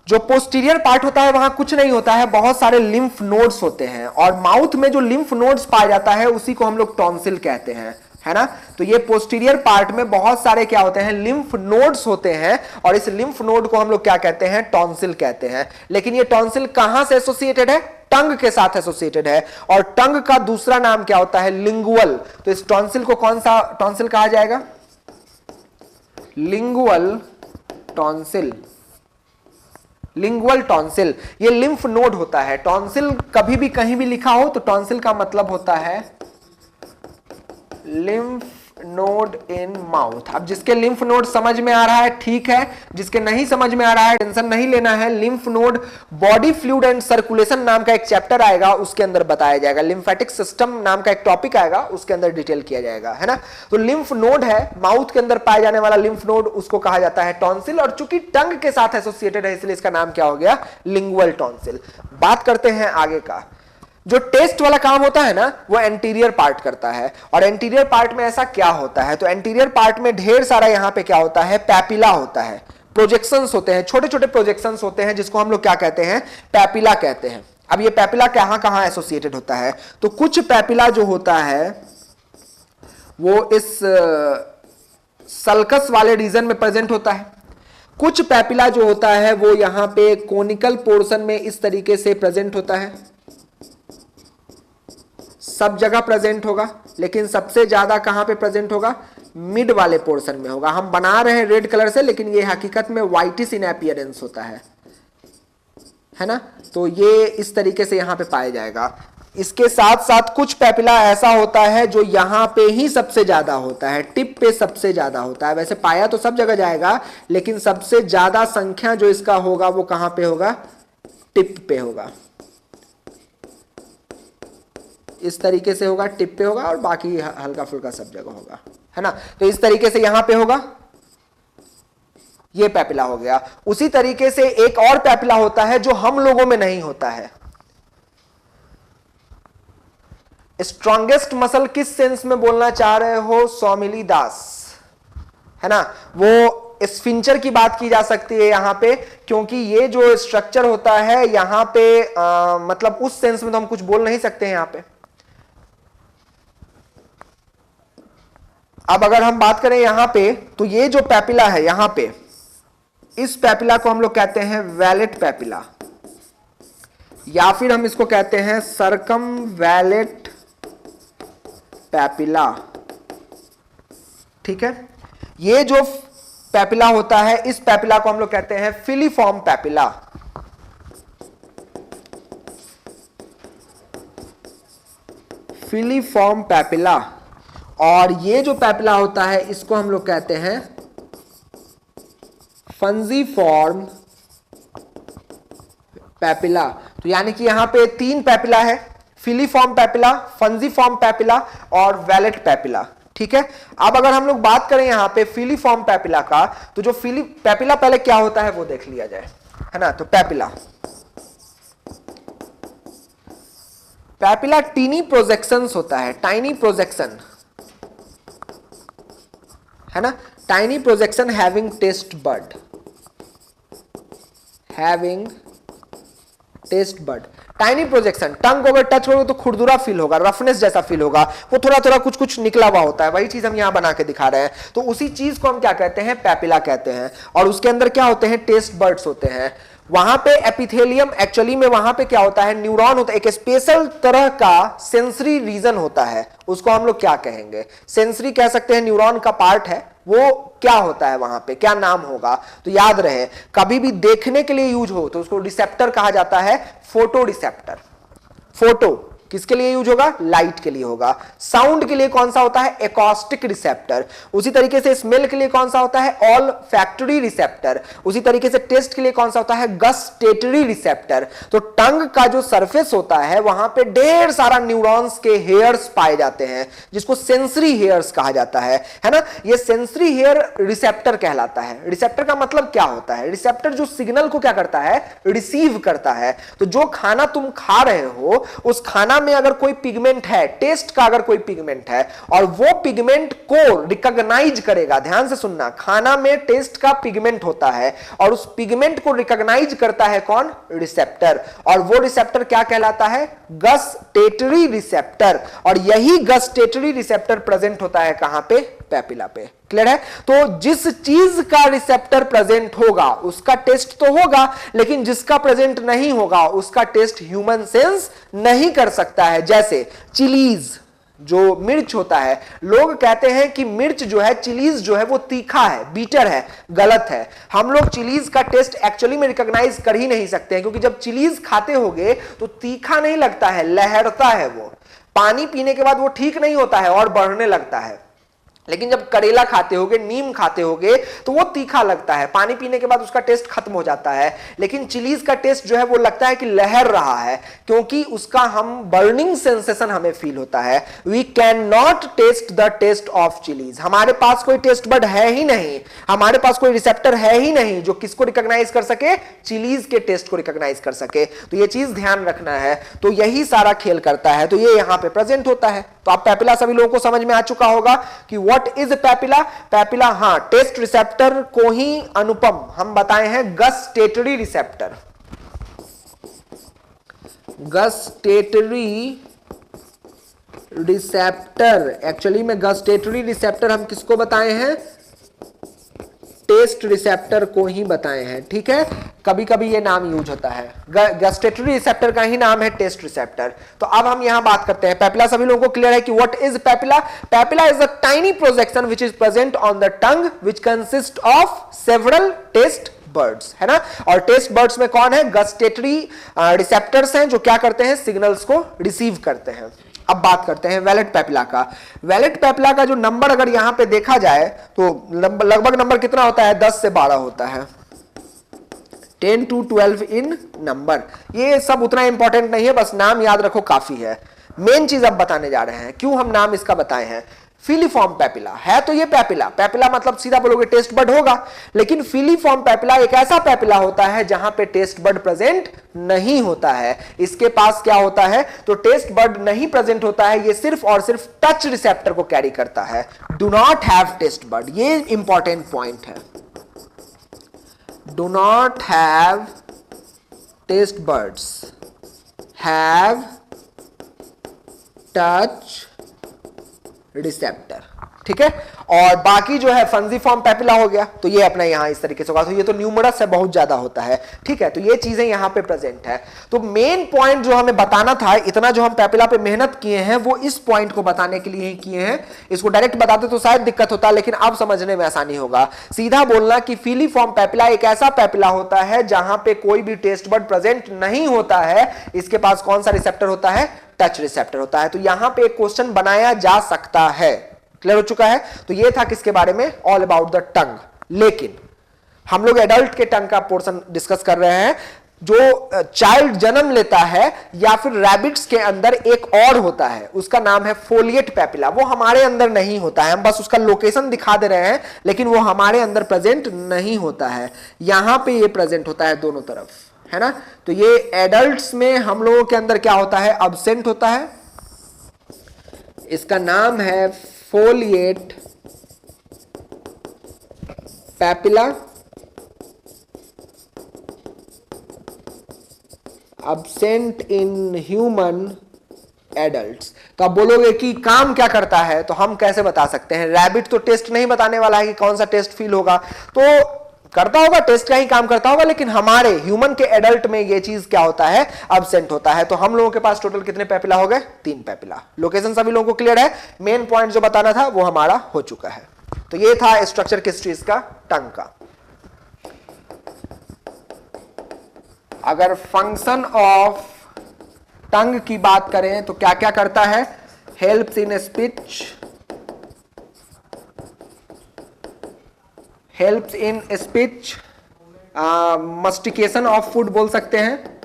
जो पोस्टीरियर पार्ट होता है वहां कुछ नहीं होता है, बहुत सारे लिम्फ नोड्स होते हैं, और माउथ में जो लिम्फ नोड्स पाया जाता है उसी को हम लोग टॉन्सिल कहते हैं, है ना। तो ये पोस्टीरियर पार्ट में बहुत सारे क्या होते हैं, लिम्फ नोड्स होते हैं, और इस लिम्फ नोड को हम लोग क्या कहते हैं, टॉन्सिल कहते हैं। लेकिन ये टॉन्सिल कहां से एसोसिएटेड है, टंग के साथ एसोसिएटेड है, और टंग का दूसरा नाम क्या होता है, लिंगुअल। तो इस टॉन्सिल को कौन सा टॉन्सिल कहा जाएगा, लिंगुअल टॉन्सिल। लिंगुअल टॉन्सिल ये लिम्फ नोड होता है। टॉन्सिल कभी भी कहीं भी लिखा हो तो टॉन्सिल का मतलब होता है लिम्फ नोड इन माउथ। अब जिसके लिम्फ नोड समझ में आ रहा है ठीक है, जिसके नहीं समझ में आ रहा है टेंशन नहीं लेना है। Lymph node body fluid and circulation नाम का एक चैप्टर आएगा, उसके अंदर बताया जाएगा। लिम्फेटिक सिस्टम नाम का एक टॉपिक आएगा, उसके अंदर डिटेल किया जाएगा, है ना। तो लिम्फ नोड है, माउथ के अंदर पाया जाने वाला लिम्फ नोड, उसको कहा जाता है टॉन्सिल, और चूंकि टंग के साथ एसोसिएटेड है इसलिए इसका नाम क्या हो गया, लिंगुअल टॉन्सिल। बात करते हैं आगे का। जो टेस्ट वाला काम होता है ना वो एंटीरियर पार्ट करता है, और एंटीरियर पार्ट में ऐसा क्या होता है, तो एंटीरियर पार्ट में ढेर सारा यहां पे क्या होता है, पैपिला होता है, प्रोजेक्शंस होते हैं, छोटे छोटे प्रोजेक्शंस होते हैं, जिसको हम लोग क्या कहते हैं, पैपिला कहते हैं। अब ये पैपिला कहां कहां एसोसिएटेड होता है, तो कुछ पैपिला जो होता है वो इस सल्कस वाले रीजन में प्रेजेंट होता है। कुछ पैपिला जो होता है वो यहां पे कोनिकल पोर्शन में इस तरीके से प्रेजेंट होता है, सब जगह प्रेजेंट होगा, लेकिन सबसे ज्यादा कहां पे प्रेजेंट होगा, मिड वाले पोर्शन में होगा। हम बना रहे हैं रेड कलर से, लेकिन ये हकीकत में व्हाइटिश इन अपीयरेंस होता है ना। तो ये इस तरीके से यहां पे पाया जाएगा। इसके साथ साथ कुछ पैपिला ऐसा होता है जो यहां पे ही सबसे ज्यादा होता है, टिप पे सबसे ज्यादा होता है। वैसे पाया तो सब जगह जाएगा, लेकिन सबसे ज्यादा संख्या जो इसका होगा वो कहां पे होगा, टिप पे होगा। इस तरीके से होगा, टिप पे होगा, और बाकी हल्का फुल्का सब जगह होगा, है ना। तो इस तरीके से यहां पे होगा, ये पैपिला हो गया। उसी तरीके से एक और पैपिला होता है जो हम लोगों में नहीं होता है। स्ट्रॉन्गेस्ट मसल किस सेंस में बोलना चाह रहे हो सौमिली दास, है ना। वो स्फिंक्टर की बात की जा सकती है यहां पे, क्योंकि ये जो स्ट्रक्चर होता है यहां पे मतलब उस सेंस में तो हम कुछ बोल नहीं सकते हैं यहां पे। अब अगर हम बात करें यहां पे, तो ये जो पैपिला है यहां पे, इस पैपिला को हम लोग कहते हैं वैलेट पैपिला, या फिर हम इसको कहते हैं सरकम वैलेट पैपिला, ठीक है। ये जो पैपिला होता है, इस पैपिला को हम लोग कहते हैं फिलीफॉर्म पैपिला। Filiform papilla. और ये जो पैपिला होता है इसको हम लोग कहते हैं फंजीफॉर्म पैपिला। तो यानी कि यहां पे 3 पैपिला है, फिलीफॉर्म पैपिला, फंजीफॉर्म पैपिला और वैलेट पैपिला, ठीक है। अब अगर हम लोग बात करें यहां पे फिलीफॉर्म पैपिला का, तो जो पैपिला पहले क्या होता है वो देख लिया जाए, है ना। तो पैपिला टीनी प्रोजेक्शंस होता है, टाइनी प्रोजेक्शन, है ना। Tiny projection having taste bud, tiny projection. Tongue को अगर टच होगा तो खुरदुरा फील होगा, रफनेस जैसा फील होगा, वो थोड़ा थोड़ा कुछ कुछ निकला हुआ होता है। वही चीज हम यहां बना के दिखा रहे हैं। तो उसी चीज को हम क्या कहते हैं, पैपिला कहते हैं। और उसके अंदर क्या होते हैं, टेस्ट बर्ड्स होते हैं। वहां पे एपिथेलियम एक्चुअली में वहां पे क्या होता है, न्यूरॉन होता है, एक स्पेशल तरह का सेंसरी रीजन होता है, उसको हम लोग क्या कहेंगे, सेंसरी कह सकते हैं, न्यूरॉन का पार्ट है, वो क्या होता है, वहां पे क्या नाम होगा, तो याद रहे कभी भी देखने के लिए यूज हो तो उसको रिसेप्टर कहा जाता है, फोटो रिसेप्टर। फोटो किसके लिए यूज होगा, लाइट के लिए होगा। साउंड के लिए कौन सा होता है, एकॉस्टिक रिसेप्टर। उसी तरीके से स्मेल के लिए कौन सा होता है, ऑल फैक्टरी रिसेप्टर। उसी तरीके से टेस्ट के लिए कौन सा होता है, गस्टेटरी रिसेप्टर। तो टंग का जो सरफेस होता है वहां पे ढेर सारा न्यूरॉन्स के हेयर्स पाए जाते हैं, जिसको सेंसरी हेयर्स कहा जाता है ना। ये सेंसरी हेयर रिसेप्टर कहलाता है। रिसेप्टर का मतलब क्या होता है, रिसेप्टर जो सिग्नल को क्या करता है, रिसीव करता है। तो जो खाना तुम खा रहे हो उस खाना में अगर कोई पिगमेंट है, टेस्ट का अगर कोई पिगमेंट है और वो पिगमेंट को रिकॉग्नाइज करेगा, ध्यान से सुनना, खाना में टेस्ट का पिगमेंट होता है और उस पिगमेंट को रिकॉग्नाइज करता है कौन, रिसेप्टर। और वो रिसेप्टर क्या कहलाता है, गस्टेटरी रिसेप्टर। और यही गस्टेटरी रिसेप्टर प्रेजेंट होता है कहां पे, पैपिला पे। क्लियर है। तो जिस चीज का रिसेप्टर प्रेजेंट होगा उसका टेस्ट तो होगा, लेकिन जिसका प्रेजेंट नहीं होगा उसका टेस्ट ह्यूमन सेंस नहीं कर सकता है। जैसे चिलीज, जो मिर्च होता है, लोग कहते हैं कि मिर्च जो है, चिलीज जो है वो तीखा है, बीटर है, गलत है। हम लोग चिलीज का टेस्ट एक्चुअली में रिकॉग्नाइज कर ही नहीं सकते हैं, क्योंकि जब चिलीज खाते होगे तो तीखा नहीं लगता है, लहरता है वो। पानी पीने के बाद वो ठीक नहीं होता है और बढ़ने लगता है। लेकिन जब करेला खाते होगे, नीम खाते होगे तो वो तीखा लगता है, पानी पीने के बाद उसका टेस्ट खत्म हो जाता है। लेकिन चिलीज का टेस्ट जो है वो लगता है कि लहर रहा है, क्योंकि उसका हम बर्निंग सेंसेशन हमें फील होता है। We can not taste the taste of chillies. हमारे पास कोई टेस्ट बड है ही नहीं, हमारे पास कोई रिसेप्टर है ही नहीं जो किसको रिकॉग्नाइज कर सके, चिलीज के टेस्ट को रिकॉग्नाइज कर सके। तो ये चीज ध्यान रखना है। तो यही सारा खेल करता है, तो ये यहां पे प्रेजेंट होता है। तो अब पैपिला सभी लोगों को समझ में आ चुका होगा कि व्हाट इज पैपिला। पैपिला, हां, टेस्ट रिसेप्टर को ही अनुपम हम बताए हैं gustatory receptor. Gustatory receptor, actually में गस्टेटरी रिसेप्टर हम किसको बताए हैं, टेस्ट रिसेप्टर को ही बताए हैं। ठीक है, कभी कभी ये नाम यूज होता है, गस्टेटरी रिसेप्टर का ही नाम है टेस्ट रिसेप्टर। तो अब हम यहां बात करते हैं पैपिला। सभी लोगों को क्लियर है कि what is papilla. Papilla is a tiny projection which is present on the tongue which consist of several taste buds, है ना। और टेस्ट बर्ड्स में कौन है, गस्टेटरी रिसेप्टर्स हैं जो क्या करते हैं, सिग्नल्स को रिसीव करते हैं। अब बात करते हैं वैलेट पैपिला का। वैलेट पैपिला का जो नंबर अगर यहां पे देखा जाए तो लगभग नंबर कितना होता है, 10 से 12 होता है, 10 to 12 इन नंबर। ये सब उतना इंपॉर्टेंट नहीं है, बस नाम याद रखो काफी है। मेन चीज अब बताने जा रहे हैं, क्यों हम नाम इसका बताए हैं। फिलीफॉर्म पैपिला है, तो ये पैपिला, पैपिला मतलब सीधा बोलोगे टेस्ट बड होगा, लेकिन फिलीफॉर्म पैपिला एक ऐसा पैपिला होता है जहां पे टेस्ट बड प्रेजेंट नहीं होता है। इसके पास क्या होता है, तो टेस्ट बड नहीं प्रेजेंट होता है, ये सिर्फ और सिर्फ टच रिसेप्टर को कैरी करता है। Do not have taste bud, ये इंपॉर्टेंट पॉइंट है। Do not have taste buds, have touch receptor. ठीक है, और बाकी जो है फंजीफॉर्म पैपिला हो गया, तो ये अपना यहां इस तरीके से होगा। तो ये तो न्यूमरस है, बहुत ज्यादा होता है। ठीक है, तो ये चीजें यहां पे प्रेजेंट है। तो मेन पॉइंट जो हमें बताना था, इतना जो हम पैपिला पे मेहनत किए हैं वो इस पॉइंट को बताने के लिए ही किए हैं। इसको डायरेक्ट बताते तो शायद दिक्कत होता, लेकिन अब समझने में आसानी होगा। सीधा बोलना कि फिलीफॉर्म पैपिला एक ऐसा पैपिला होता है जहां पे कोई भी टेस्ट बड प्रेजेंट नहीं होता है। इसके पास कौन सा रिसेप्टर होता है, टच रिसेप्टर होता है। तो यहां पे एक क्वेश्चन बनाया जा सकता है। क्लियर हो चुका है। तो ये था किसके बारे में, ऑल अबाउट द टंग। लेकिन हम लोग एडल्ट के टंग का पोर्शन डिस्कस कर रहे हैं। जो चाइल्ड जन्म लेता है या फिर रैबिट्स के अंदर एक और होता है, उसका नाम है फोलिएट पैपिला। वो हमारे अंदर नहीं होता है, हम बस उसका लोकेशन दिखा दे रहे हैं, लेकिन वो हमारे अंदर प्रेजेंट नहीं होता है। यहां पे ये प्रेजेंट होता है दोनों तरफ, है ना। तो ये एडल्ट्स में हम लोगों के अंदर क्या होता है, अब्सेंट होता है। इसका नाम है folate papilla, absent in human adults. तो आप बोलोगे कि काम क्या करता है, तो हम कैसे बता सकते हैं। रैबिट तो टेस्ट नहीं बताने वाला है कि कौन सा टेस्ट फील होगा। तो करता होगा, टेस्ट का ही काम करता होगा, लेकिन हमारे ह्यूमन के एडल्ट में ये चीज क्या होता है, अब्सेंट होता है। तो हम लोगों के पास टोटल कितने पेपिला हो गए, 3 पेपिला। लोकेशन सभी लोगों को क्लियर है, मेन पॉइंट जो बताना था वो हमारा हो चुका है। तो ये था स्ट्रक्चर किस चीज का, टंग का। अगर फंक्शन ऑफ टंग की बात करें तो क्या क्या करता है, helps in speech, helps in speech, mastication of food बोल सकते हैं,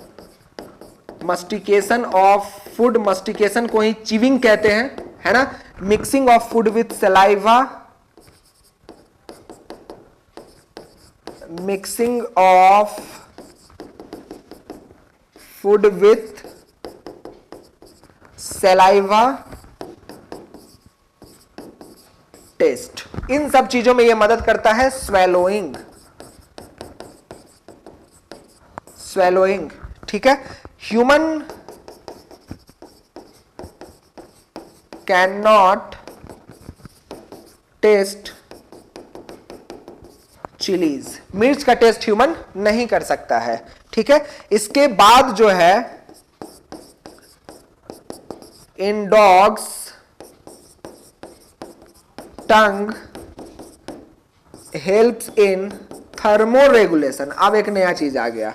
मस्टिकेशन ऑफ फूड, मस्टिकेशन को ही चीविंग कहते हैं, है ना। Mixing of food with saliva, mixing of food with saliva, taste, इन सब चीजों में यह मदद करता है। स्वेलोइंग, स्वेलोइंग, ठीक है। Human can not taste chillies, मिर्च का टेस्ट ह्यूमन नहीं कर सकता है, ठीक है। इसके बाद जो है, in dogs tongue helps in thermoregulation. अब एक नया चीज आ गया,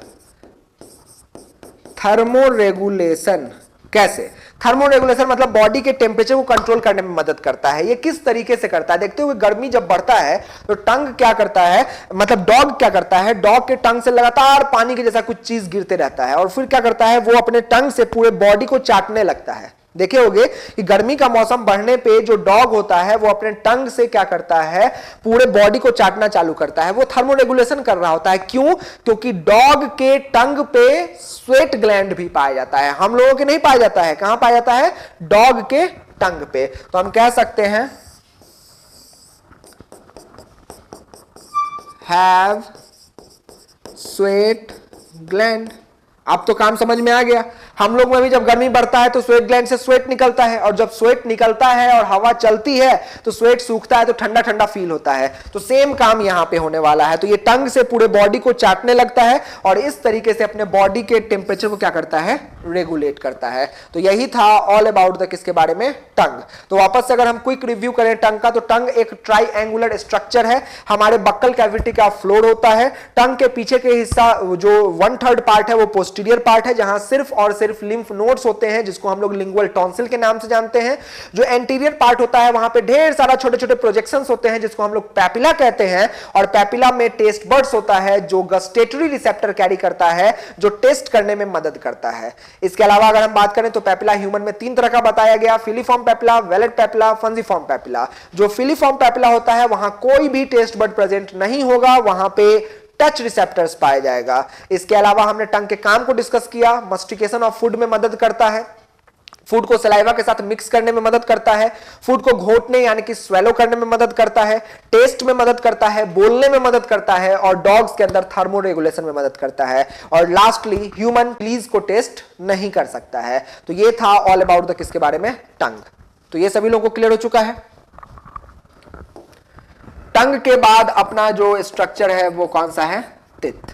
थर्मोरेगुलेशन। कैसे? थर्मोरेगुलेशन मतलब बॉडी के टेम्परेचर को कंट्रोल करने में मदद करता है। ये किस तरीके से करता है, देखते हुए गर्मी जब बढ़ता है तो टंग क्या करता है, मतलब डॉग क्या करता है, डॉग के टंग से लगातार पानी के जैसा कुछ चीज गिरते रहता है और फिर क्या करता है, वो अपने टंग से पूरे बॉडी को चाटने लगता है। देखे होंगे कि गर्मी का मौसम बढ़ने पे जो डॉग होता है वो अपने टंग से क्या करता है, पूरे बॉडी को चाटना चालू करता है। वो थर्मोरेगुलेशन कर रहा होता है। क्यों? क्योंकि डॉग के टंग पे स्वेट ग्लैंड भी पाया जाता है, हम लोगों के नहीं पाया जाता है। कहां पाया जाता है? डॉग के टंग पे। तो हम कह सकते हैं हैव स्वेट ग्लैंड। अब तो काम समझ में आ गया। हम लोग में भी जब गर्मी बढ़ता है तो स्वेट ग्लैंड से स्वेट निकलता है, और जब स्वेट निकलता है और हवा चलती है तो स्वेट सूखता है, तो ठंडा ठंडा फील होता है। तो सेम काम यहां पे होने वाला है। तो ये टंग से पूरे बॉडी को चाटने लगता है और इस तरीके से अपने बॉडी के टेम्परेचर को क्या करता है, रेगुलेट करता है। तो यही था ऑल अबाउट द किसके बारे में, टंग। तो वापस से अगर हम क्विक रिव्यू करें टंग का, तो टंग एक ट्राइएंगुलर स्ट्रक्चर है, हमारे बक्कल कैविटी का फ्लोर होता है। टंग के पीछे के हिस्सा जो 1/3 पार्ट है वो पोस्टीरियर पार्ट है, जहां सिर्फ और सिर्फ लिम्फ नोड्स होते हैं, जिसको हम लोग लिंगुअल टॉन्सिल के नाम से जानते हैं। जो एंटीरियर पार्ट होता है वहां पे ढेर सारा छोटे छोटे प्रोजेक्शंस होते हैं, जिसको हम लोग पैपिला कहते हैं। और पैपिला में टेस्ट बड्स होता है जो गस्टेटरी रिसेप्टर कैरी करता है, जो टेस्ट करने में मदद करता है। इसके अलावा अगर हम बात करें तो पैपिला ह्यूमन में 3 तरह का बताया गया, filiform papilla, vallate papilla, fungiform papilla. जो फिलीफॉर्म पैपिला होता है वहां कोई भी टेस्ट बड प्रेजेंट नहीं होगा, वहां पे टच रिसेप्टर्स पाया जाएगा। इसके अलावा हमने टंग के काम को डिस्कस किया। मस्टिकेशन ऑफ फूड में मदद करता है, फूड को सलाइवा के साथ मिक्स करने में मदद करता है, फूड को घोटने यानी कि स्वेलो करने में मदद करता है, टेस्ट में मदद करता है, बोलने में मदद करता है, और डॉग्स के अंदर थर्मोरेगुलेशन में मदद करता है। और लास्टली ह्यूमन प्लीज को टेस्ट नहीं कर सकता है। तो ये था ऑल अबाउट द किसके बारे में, टंग। तो ये सभी लोगों को क्लियर हो चुका है। टंग के बाद अपना जो स्ट्रक्चर है वो कौन सा है, तिथ।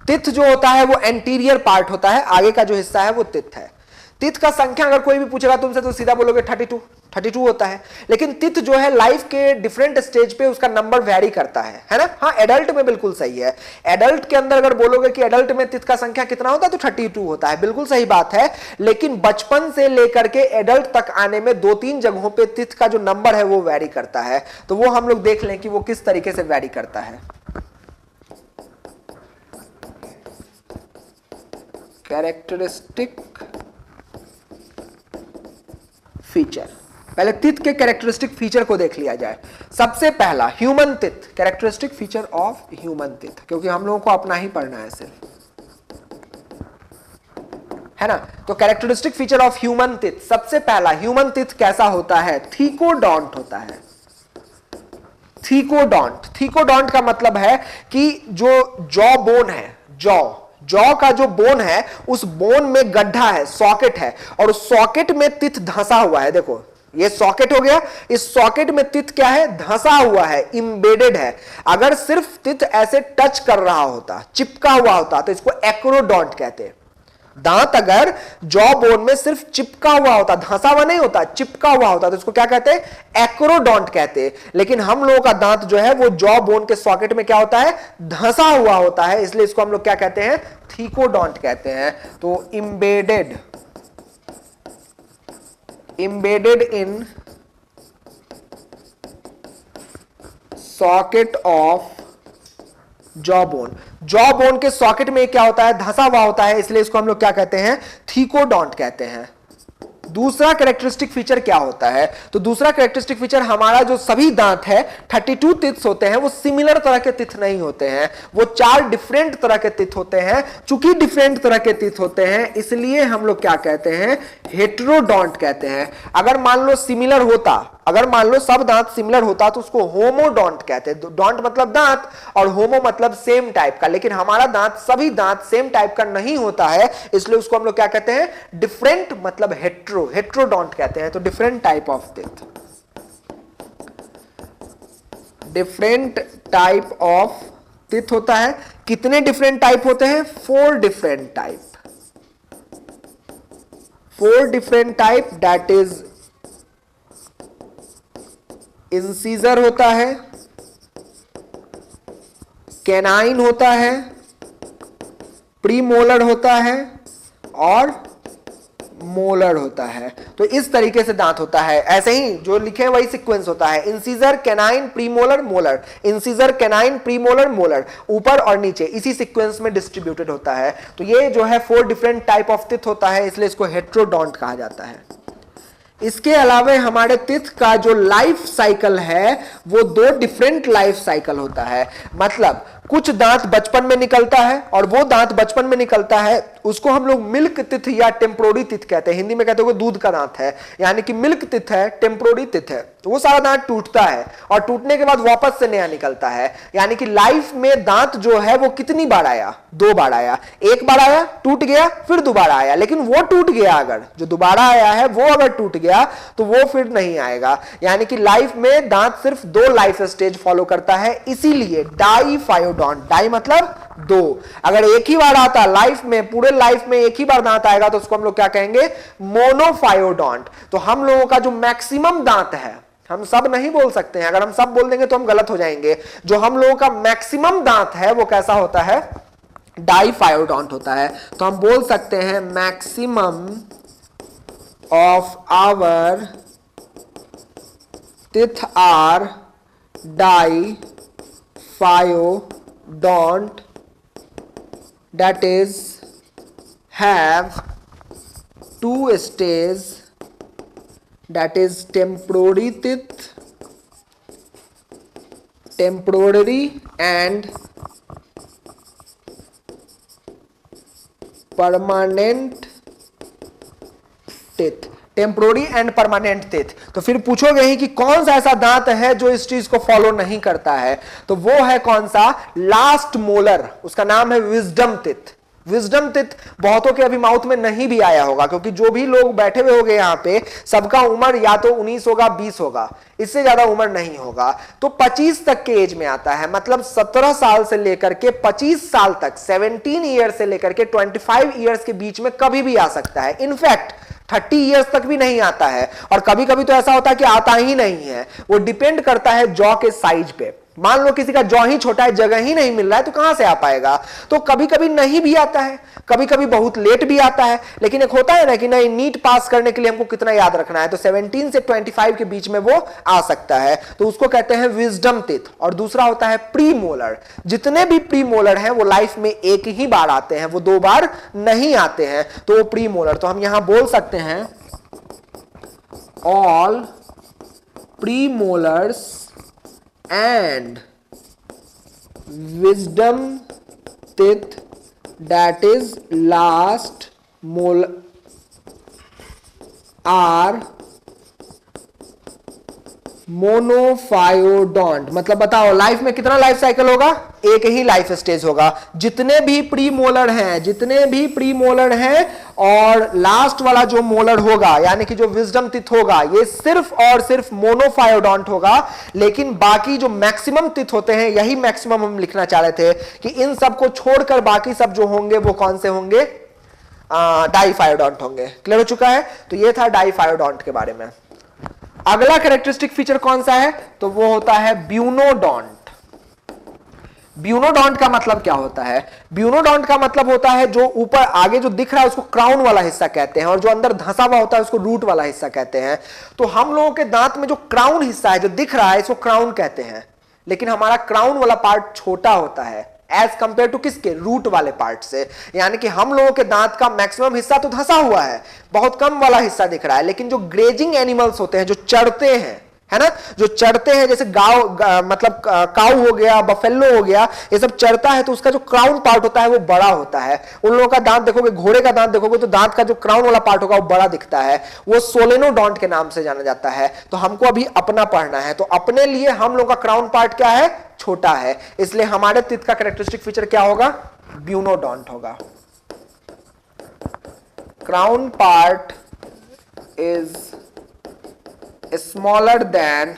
तिथ जो होता है वो एंटीरियर पार्ट होता है, आगे का जो हिस्सा है वो तिथ है। तिथ का संख्या अगर कोई भी पूछेगा तुमसे तो सीधा बोलोगे 32 होता है। लेकिन तिथ जो है लाइफ के डिफरेंट स्टेज पे उसका नंबर वेरी करता है ना। हाँ, एडल्ट में बिल्कुल सही है। एडल्ट के अंदर अगर बोलोगे कि एडल्ट में तिथ का संख्या कितना होता है तो 32 होता है, बिल्कुल सही बात है। लेकिन बचपन से लेकर के एडल्ट तक आने में 2-3 जगहों पे तिथ का जो नंबर है वो वेरी करता है। तो वो हम लोग देख लें कि वो किस तरीके से वेरी करता है। कैरेक्टरिस्टिक फीचर, पहले तिथ के कैरेक्टरिस्टिक फीचर को देख लिया जाए। सबसे पहला ह्यूमन तिथ, कैरेक्टरिस्टिक फीचर ऑफ ह्यूमन तिथ, क्योंकि हम लोगों को अपना ही पढ़ना है सिर्फ, है ना। तो कैरेक्टरिस्टिक फीचर ऑफ ह्यूमन तिथ, सबसे पहला ह्यूमन तिथ कैसा होता है, थीकोडोंट होता है। थीकोडोंट, थीकोडोंट का मतलब है कि जो जॉ बोन है, जॉ का जो बोन है उस बोन में गड्ढा है, सॉकेट है, और उस सॉकेट में तिथ धंसा हुआ है। देखो ये सॉकेट हो गया, इस सॉकेट में तित क्या है, धंसा हुआ है, इंबेडेड है। अगर सिर्फ तित ऐसे टच कर रहा होता, चिपका हुआ होता, तो इसको एक्रोडोंट कहते हैं। दांत अगर जॉ बोन में सिर्फ चिपका हुआ होता, धंसा हुआ नहीं होता, चिपका हुआ होता, तो इसको क्या कहते हैं, एक्रोडोंट कहते हैं। लेकिन हम लोगों का दांत जो है वो जॉ बोन के सॉकेट में क्या होता है, धंसा हुआ होता है, इसलिए इसको हम लोग क्या कहते हैं, थीकोडोंट कहते हैं। तो embedded in socket of jaw bone, jaw bone के सॉकेट में क्या होता है, धंसा हुआ होता है, इसलिए इसको हम लोग क्या कहते हैं, थीकोडोंट कहते हैं। दूसरा कैरेक्टरिस्टिक फीचर क्या होता है, तो दूसरा कैरेक्टरिस्टिक फीचर, हमारा जो सभी दांत है 32 टिथ्स होते हैं, वो सिमिलर तरह के टिथ नहीं होते हैं, वो 4 डिफरेंट तरह के टिथ होते हैं। चूंकि डिफरेंट तरह के टिथ होते हैं, इसलिए हम लोग क्या कहते हैं, हेटेरोडोंट कहते हैं। अगर मान लो सिमिलर होता, अगर मान लो सब दांत सिमिलर होता, तो उसको होमोडोंट कहते हैं। डोंट मतलब दांत और होमो मतलब सेम टाइप का, लेकिन हमारा दांत, सभी दांत सेम टाइप का नहीं होता है, इसलिए उसको हम लोग क्या कहते हैं, डिफरेंट मतलब हेटेरोडोंट कहते हैं। तो different type of teeth, different type of teeth होता है। कितने डिफरेंट टाइप होते हैं, 4 different type, 4 different type, that is incisor होता है, कैनाइन होता है, प्रीमोलर होता है और मोलर होता है। तो इस तरीके से दांत होता है, ऐसे ही जो लिखे हैं वही सीक्वेंस होता है, incisor, canine, premolar, molar, incisor, canine, premolar, molar, ऊपर और नीचे इसी सीक्वेंस में डिस्ट्रीब्यूटेड होता है। तो ये जो है 4 डिफरेंट टाइप ऑफ टिथ होता है, इसलिए इसको हेटेरोडोंट कहा जाता है। इसके अलावा हमारे टिथ का जो लाइफ साइकिल है वो 2 डिफरेंट लाइफ साइकिल होता है। मतलब कुछ दांत बचपन में निकलता है, और वो दांत बचपन में निकलता है उसको हम लोग मिल्क टिथ या टेम्पोररी टिथ कहते हैं। हिंदी में कहते हैं वो दूध का दांत है, यानी कि मिल्क टिथ है, टेम्पोररी टिथ है। तो वो सारा दांत टूटता है और टूटने के बाद वापस से नया निकलता है। यानी कि लाइफ में दांत जो है वो कितनी बार आया, 2 बार आया। एक बार आया, टूट गया, फिर दोबारा आया। लेकिन वो टूट गया, अगर जो दोबारा आया है वो अगर टूट गया तो वो फिर नहीं आएगा। यानी कि लाइफ में दांत सिर्फ 2 लाइफ स्टेज फॉलो करता है, इसीलिए डाइफायोडोंट, डाई मतलब 2। अगर एक ही बार आता लाइफ में, पूरे लाइफ में एक ही बार दांत आएगा तो उसको हम लोग क्या कहेंगे, मोनोफायोडोंट। तो हम लोगों का जो मैक्सिमम दांत है, हम सब नहीं बोल सकते हैं, अगर हम सब बोल देंगे तो हम गलत हो जाएंगे। जो हम लोगों का मैक्सिमम दांत है वो कैसा होता है, डाइफायोडोंट होता है। तो हम बोल सकते हैं maximum of our teeth are diphyodont, that is have 2 stage, that is temporary teeth, temporary and permanent teeth, temporary and permanent teeth. तो फिर पूछोगे ही कि कौन सा ऐसा दांत है जो इस चीज को फॉलो नहीं करता है, तो वो है कौन सा, लास्ट मोलर, उसका नाम है विजडम टिथ। विजडम टिथ बहुतों के अभी माउथ में नहीं भी आया होगा, क्योंकि जो भी लोग बैठे हुए होंगे यहाँ पे सबका उम्र या तो 19 होगा, 20 होगा, इससे ज्यादा उम्र नहीं होगा। तो 25 तक के एज में आता है, मतलब 17 साल से लेकर के 25 साल तक, 17 ईयर से लेकर के 25 ईयर्स के बीच में कभी भी आ सकता है। इनफैक्ट 30 इयर्स तक भी नहीं आता है, और कभी कभी तो ऐसा होता है कि आता ही नहीं है। वो डिपेंड करता है जॉ के साइज पे। मान लो किसी का जॉ ही छोटा है, जगह ही नहीं मिल रहा है, तो कहां से आ पाएगा। तो कभी कभी नहीं भी आता है, कभी कभी बहुत लेट भी आता है। लेकिन एक होता है ना कि नहीं, नीट पास करने के लिए हमको कितना याद रखना है, तो 17 से 25 के बीच में वो आ सकता है, तो उसको कहते हैं विजडम टिथ। और दूसरा होता है प्री मोलर। जितने भी प्री मोलर हैं वो लाइफ में एक ही बार आते हैं, वो 2 बार नहीं आते हैं, तो वो प्री मोलर। तो हम यहां बोल सकते हैं all pre molars and wisdom teeth, that is last molar, are मोनोफायोडोंट, मतलब बताओ लाइफ में कितना लाइफ साइकिल होगा? एक ही लाइफ स्टेज होगा। जितने भी प्रीमोलर हैं और लास्ट वाला जो मोलर होगा यानी कि जो विजडम टिथ होगा, ये सिर्फ और सिर्फ मोनोफायोडोंट होगा। लेकिन बाकी जो मैक्सिमम टिथ होते हैं, यही मैक्सिमम हम लिखना चाह रहे थे कि इन सबको छोड़कर बाकी सब जो होंगे वो कौन से होंगे? डाइफायोडोंट होंगे। क्लियर हो चुका है? तो ये था डाइफायोडोंट के बारे में। अगला कैरेक्टरिस्टिक फीचर कौन सा है? तो वो होता है ब्यूनोडोंट। ब्यूनोडोंट का मतलब क्या होता है? ब्यूनोडोंट का मतलब होता है जो ऊपर आगे जो दिख रहा है उसको क्राउन वाला हिस्सा कहते हैं, और जो अंदर धंसा हुआ होता है उसको रूट वाला हिस्सा कहते हैं। तो हम लोगों के दांत में जो क्राउन हिस्सा है जो दिख रहा है इसको क्राउन कहते हैं, लेकिन हमारा क्राउन वाला पार्ट छोटा होता है एज कंपेयर टू किसके? रूट वाले पार्ट से। यानी कि हम लोगों के दांत का मैक्सिमम हिस्सा तो धंसा हुआ है, बहुत कम वाला हिस्सा दिख रहा है, लेकिन जो ग्रेजिंग एनिमल्स होते हैं, जो चढ़ते हैं, है ना, जो चढ़ते हैं, जैसे मतलब काऊ हो गया, बफेलो हो गया, ये सब चढ़ता है तो उसका जो क्राउन पार्ट होता है वो बड़ा होता है। उन लोगों का दांत देखोगे, घोड़े का दांत देखोगे तो दांत का जो क्राउन वाला पार्ट होगा वो बड़ा दिखता है, वो सोलेनोडोंट के नाम से जाना जाता है। तो हमको अभी अपना पढ़ना है, तो अपने लिए हम लोग का क्राउन पार्ट क्या है? छोटा है। इसलिए हमारे टिथ का कैरेक्टरिस्टिक फीचर क्या होगा? ब्यूनोडोंट होगा। Crown part is smaller than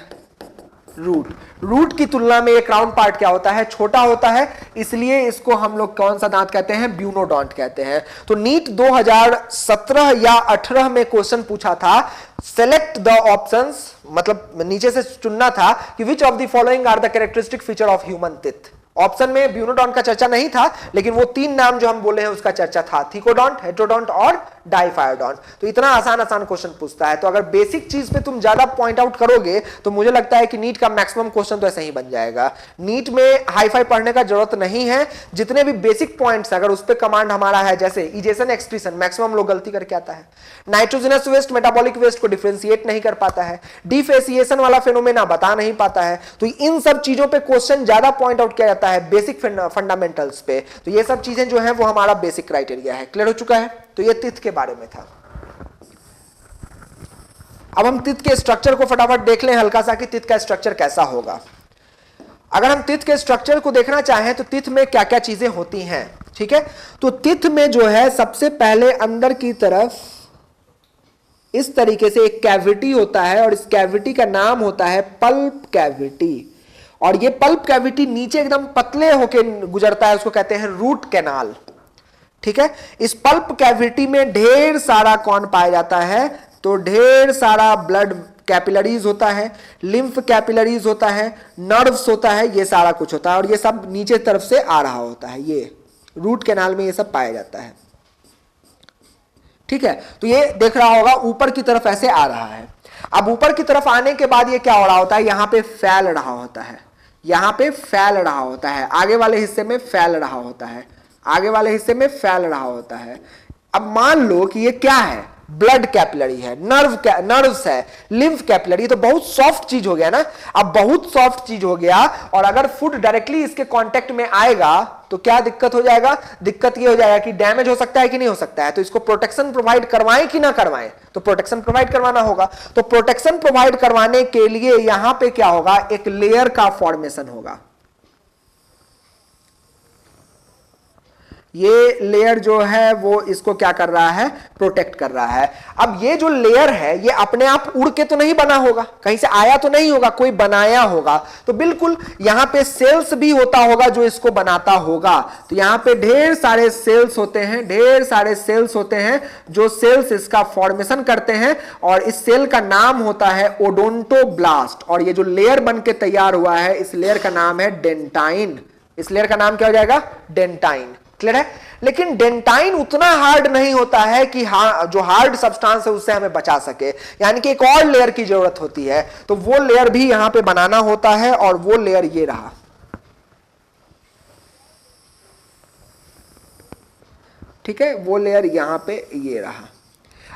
root की तुलना में ये क्राउन पार्ट क्या होता है? छोटा होता है। इसलिए इसको हम लोग कौन सा दांत कहते हैं? ब्यूनोडोंट कहते हैं। तो नीट 2017 या 18 में क्वेश्चन पूछा था, सेलेक्ट द ऑप्शंस, मतलब नीचे से चुनना था कि which of the following are the characteristic feature of human teeth. Option में ब्यूनोडोंट का चर्चा नहीं था, लेकिन वो तीन नाम जो हम बोले हैं उसका चर्चा था, थिकोडोंट, हेटेरोडोंट और डाइफायोडोंट। तो इतना आसान क्वेश्चन पूछता है, तो अगर बेसिक चीज पे तुम ज्यादा पॉइंट आउट करोगे तो मुझे लगता है कि नीट का मैक्सिमम क्वेश्चन तो ऐसे ही बन जाएगा। नीट में हाई फाई पढ़ने का जरूरत नहीं है, जितने भी बेसिक पॉइंट्स अगर उस पर कमांड हमारा है, जैसे इजेशन एक्सक्रीशन, मैक्सिमम लोग गलती करके आता है, नाइट्रोजनस वेस्ट मेटाबॉलिक वेस्ट को डिफरेंशिएट नहीं कर पाता है, डिफेसिएशन वाला फेनोमेना बता नहीं पाता है, तो इन सब चीजों पे क्वेश्चन ज्यादा पॉइंट आउट किया जाता है बेसिक फंडामेंटल्स पे। तो ये सब चीजें जो है वो हमारा बेसिक क्राइटेरिया है। क्लियर हो चुका है? तो ये टिथ के बारे में था। अब हम टिथ के स्ट्रक्चर को फटाफट देख लें हल्का सा कि टिथ का स्ट्रक्चर कैसा होगा। अगर हम टिथ के स्ट्रक्चर को देखना चाहें तो टिथ में क्या क्या चीजें होती हैं, ठीक है? तो टिथ में जो है सबसे पहले अंदर की तरफ इस तरीके से एक कैविटी होता है, और इस कैविटी का नाम होता है पल्प कैविटी। और ये पल्प कैविटी नीचे एकदम पतले होके गुजरता है, उसको कहते हैं रूट कैनाल, ठीक है? इस पल्प कैविटी में ढेर सारा कौन पाया जाता है? तो ढेर सारा ब्लड कैपिलरीज होता है, लिम्फ कैपिलरीज होता है, नर्व्स होता है, ये सारा कुछ होता है, और ये सब नीचे तरफ से आ रहा होता है। ये रूट कैनाल में ये सब पाया जाता है, ठीक है? तो ये देख रहा होगा ऊपर की तरफ ऐसे आ रहा है। अब ऊपर की तरफ आने के बाद ये क्या हो रहा होता है? यहां पे फैल रहा होता है, यहां पे फैल रहा होता है, आगे वाले हिस्से में फैल रहा होता है, आगे वाले हिस्से में फैल रहा होता है। अब मान लो कि ये क्या है? ब्लड कैपिलरी है, नर्व्स है, लिम्फ कैपिलरी। तो बहुत सॉफ्ट चीज हो गया ना। अब बहुत सॉफ्ट चीज हो गया, और अगर फूड डायरेक्टली इसके कांटेक्ट में आएगा तो क्या दिक्कत हो जाएगा? दिक्कत ये हो जाएगा कि डैमेज हो सकता है कि नहीं हो सकता है। तो इसको प्रोटेक्शन प्रोवाइड करवाएं कि ना करवाएं? तो प्रोटेक्शन प्रोवाइड करवाना होगा। तो प्रोटेक्शन प्रोवाइड करवाने के लिए यहां पे क्या होगा? एक लेयर का फॉर्मेशन होगा। ये लेयर जो है वो इसको क्या कर रहा है? प्रोटेक्ट कर रहा है। अब ये जो लेयर है ये अपने आप उड़ के तो नहीं बना होगा, कहीं से आया तो नहीं होगा, कोई बनाया होगा। तो बिल्कुल यहां पे सेल्स भी होता होगा जो इसको बनाता होगा। तो यहां पे ढेर सारे सेल्स होते हैं, ढेर सारे सेल्स होते हैं जो सेल्स इसका फॉर्मेशन करते हैं, और इस सेल का नाम होता है ओडोंटोब्लास्ट। और ये जो लेयर बन के तैयार हुआ है इस लेयर का नाम है डेंटाइन। इस लेयर का नाम क्या हो जाएगा? डेंटाइन। क्लियर है? लेकिन डेंटाइन उतना हार्ड नहीं होता है कि जो हार्ड सब्सटेंस है उससे हमें बचा सके, यानी कि एक और लेयर की जरूरत होती है। तो वो लेयर भी यहां पे बनाना होता है, और वो लेयर ये रहा, ठीक है? वो लेयर यहां पे ये रहा।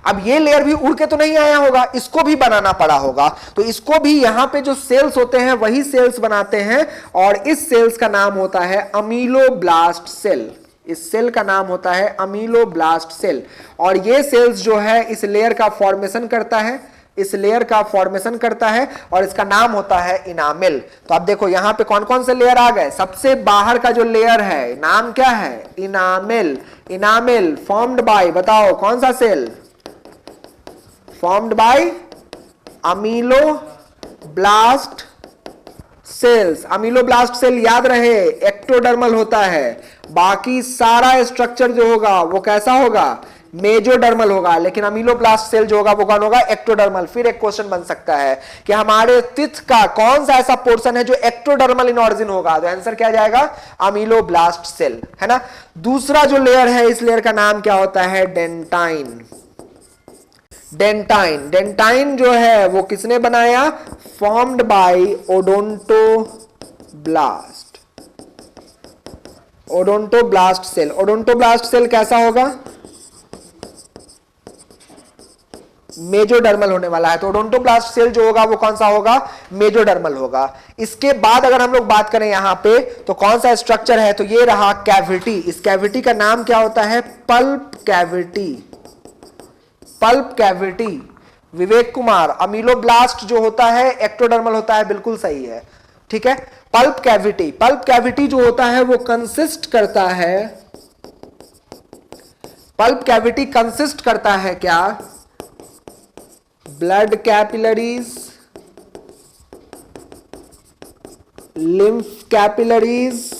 अब ये लेयर भी उड़ के तो नहीं आया होगा, इसको भी बनाना पड़ा होगा। तो इसको भी यहां पे जो सेल्स होते हैं वही सेल्स बनाते हैं, और इस सेल्स का नाम होता है अमीलोब्लास्ट सेल। इस सेल का नाम होता है अमीलोब्लास्ट सेल। और ये सेल्स जो है इस लेयर का फॉर्मेशन करता है, इस लेयर का फॉर्मेशन करता है और इसका नाम होता है इनामिल। तो आप देखो यहां पे कौन कौन से लेयर आ गए, सबसे बाहर का जो लेयर है नाम क्या है, इनामिल। इनामिल फॉर्म्ड बाय, बताओ कौन सा cell, formed by ameloblast cells. Ameloblast cell याद रहे एक्टोडर्मल होता है, बाकी सारा स्ट्रक्चर जो होगा वो कैसा होगा, मेजोडर्मल होगा, लेकिन अमीलोब्लास्ट सेल जो होगा वो कौन होगा, एक्टोडर्मल। फिर एक क्वेश्चन बन सकता है कि हमारे तिथ का कौन सा ऐसा पोर्शन है जो एक्टोडर्मल इन ऑरिजिन होगा, तो आंसर क्या जाएगा, अमीलोब्लास्ट सेल, है ना। दूसरा जो लेयर है, इस लेयर का नाम क्या होता है, डेंटाइन। डेंटाइन, डेंटाइन जो है वो किसने बनाया, formed by odontoblast. Odontoblast cell. Odontoblast cell कैसा होगा, मेजोडर्मल होने वाला है, तो ओडोंटोब्लास्ट सेल जो होगा वो कौन सा होगा, मेजोडर्मल होगा। इसके बाद अगर हम लोग बात करें यहां पे तो कौन सा स्ट्रक्चर है, तो ये रहा कैविटी। इस कैविटी का नाम क्या होता है, pulp cavity. Pulp cavity. Vivek Kumar, ameloblast जो होता है एक्टोडर्मल होता है, बिल्कुल सही है, ठीक है। पल्प कैविटी, पल्प कैविटी जो होता है वो कंसिस्ट करता है, पल्प कैविटी कंसिस्ट करता है क्या, blood capillaries, lymph capillaries,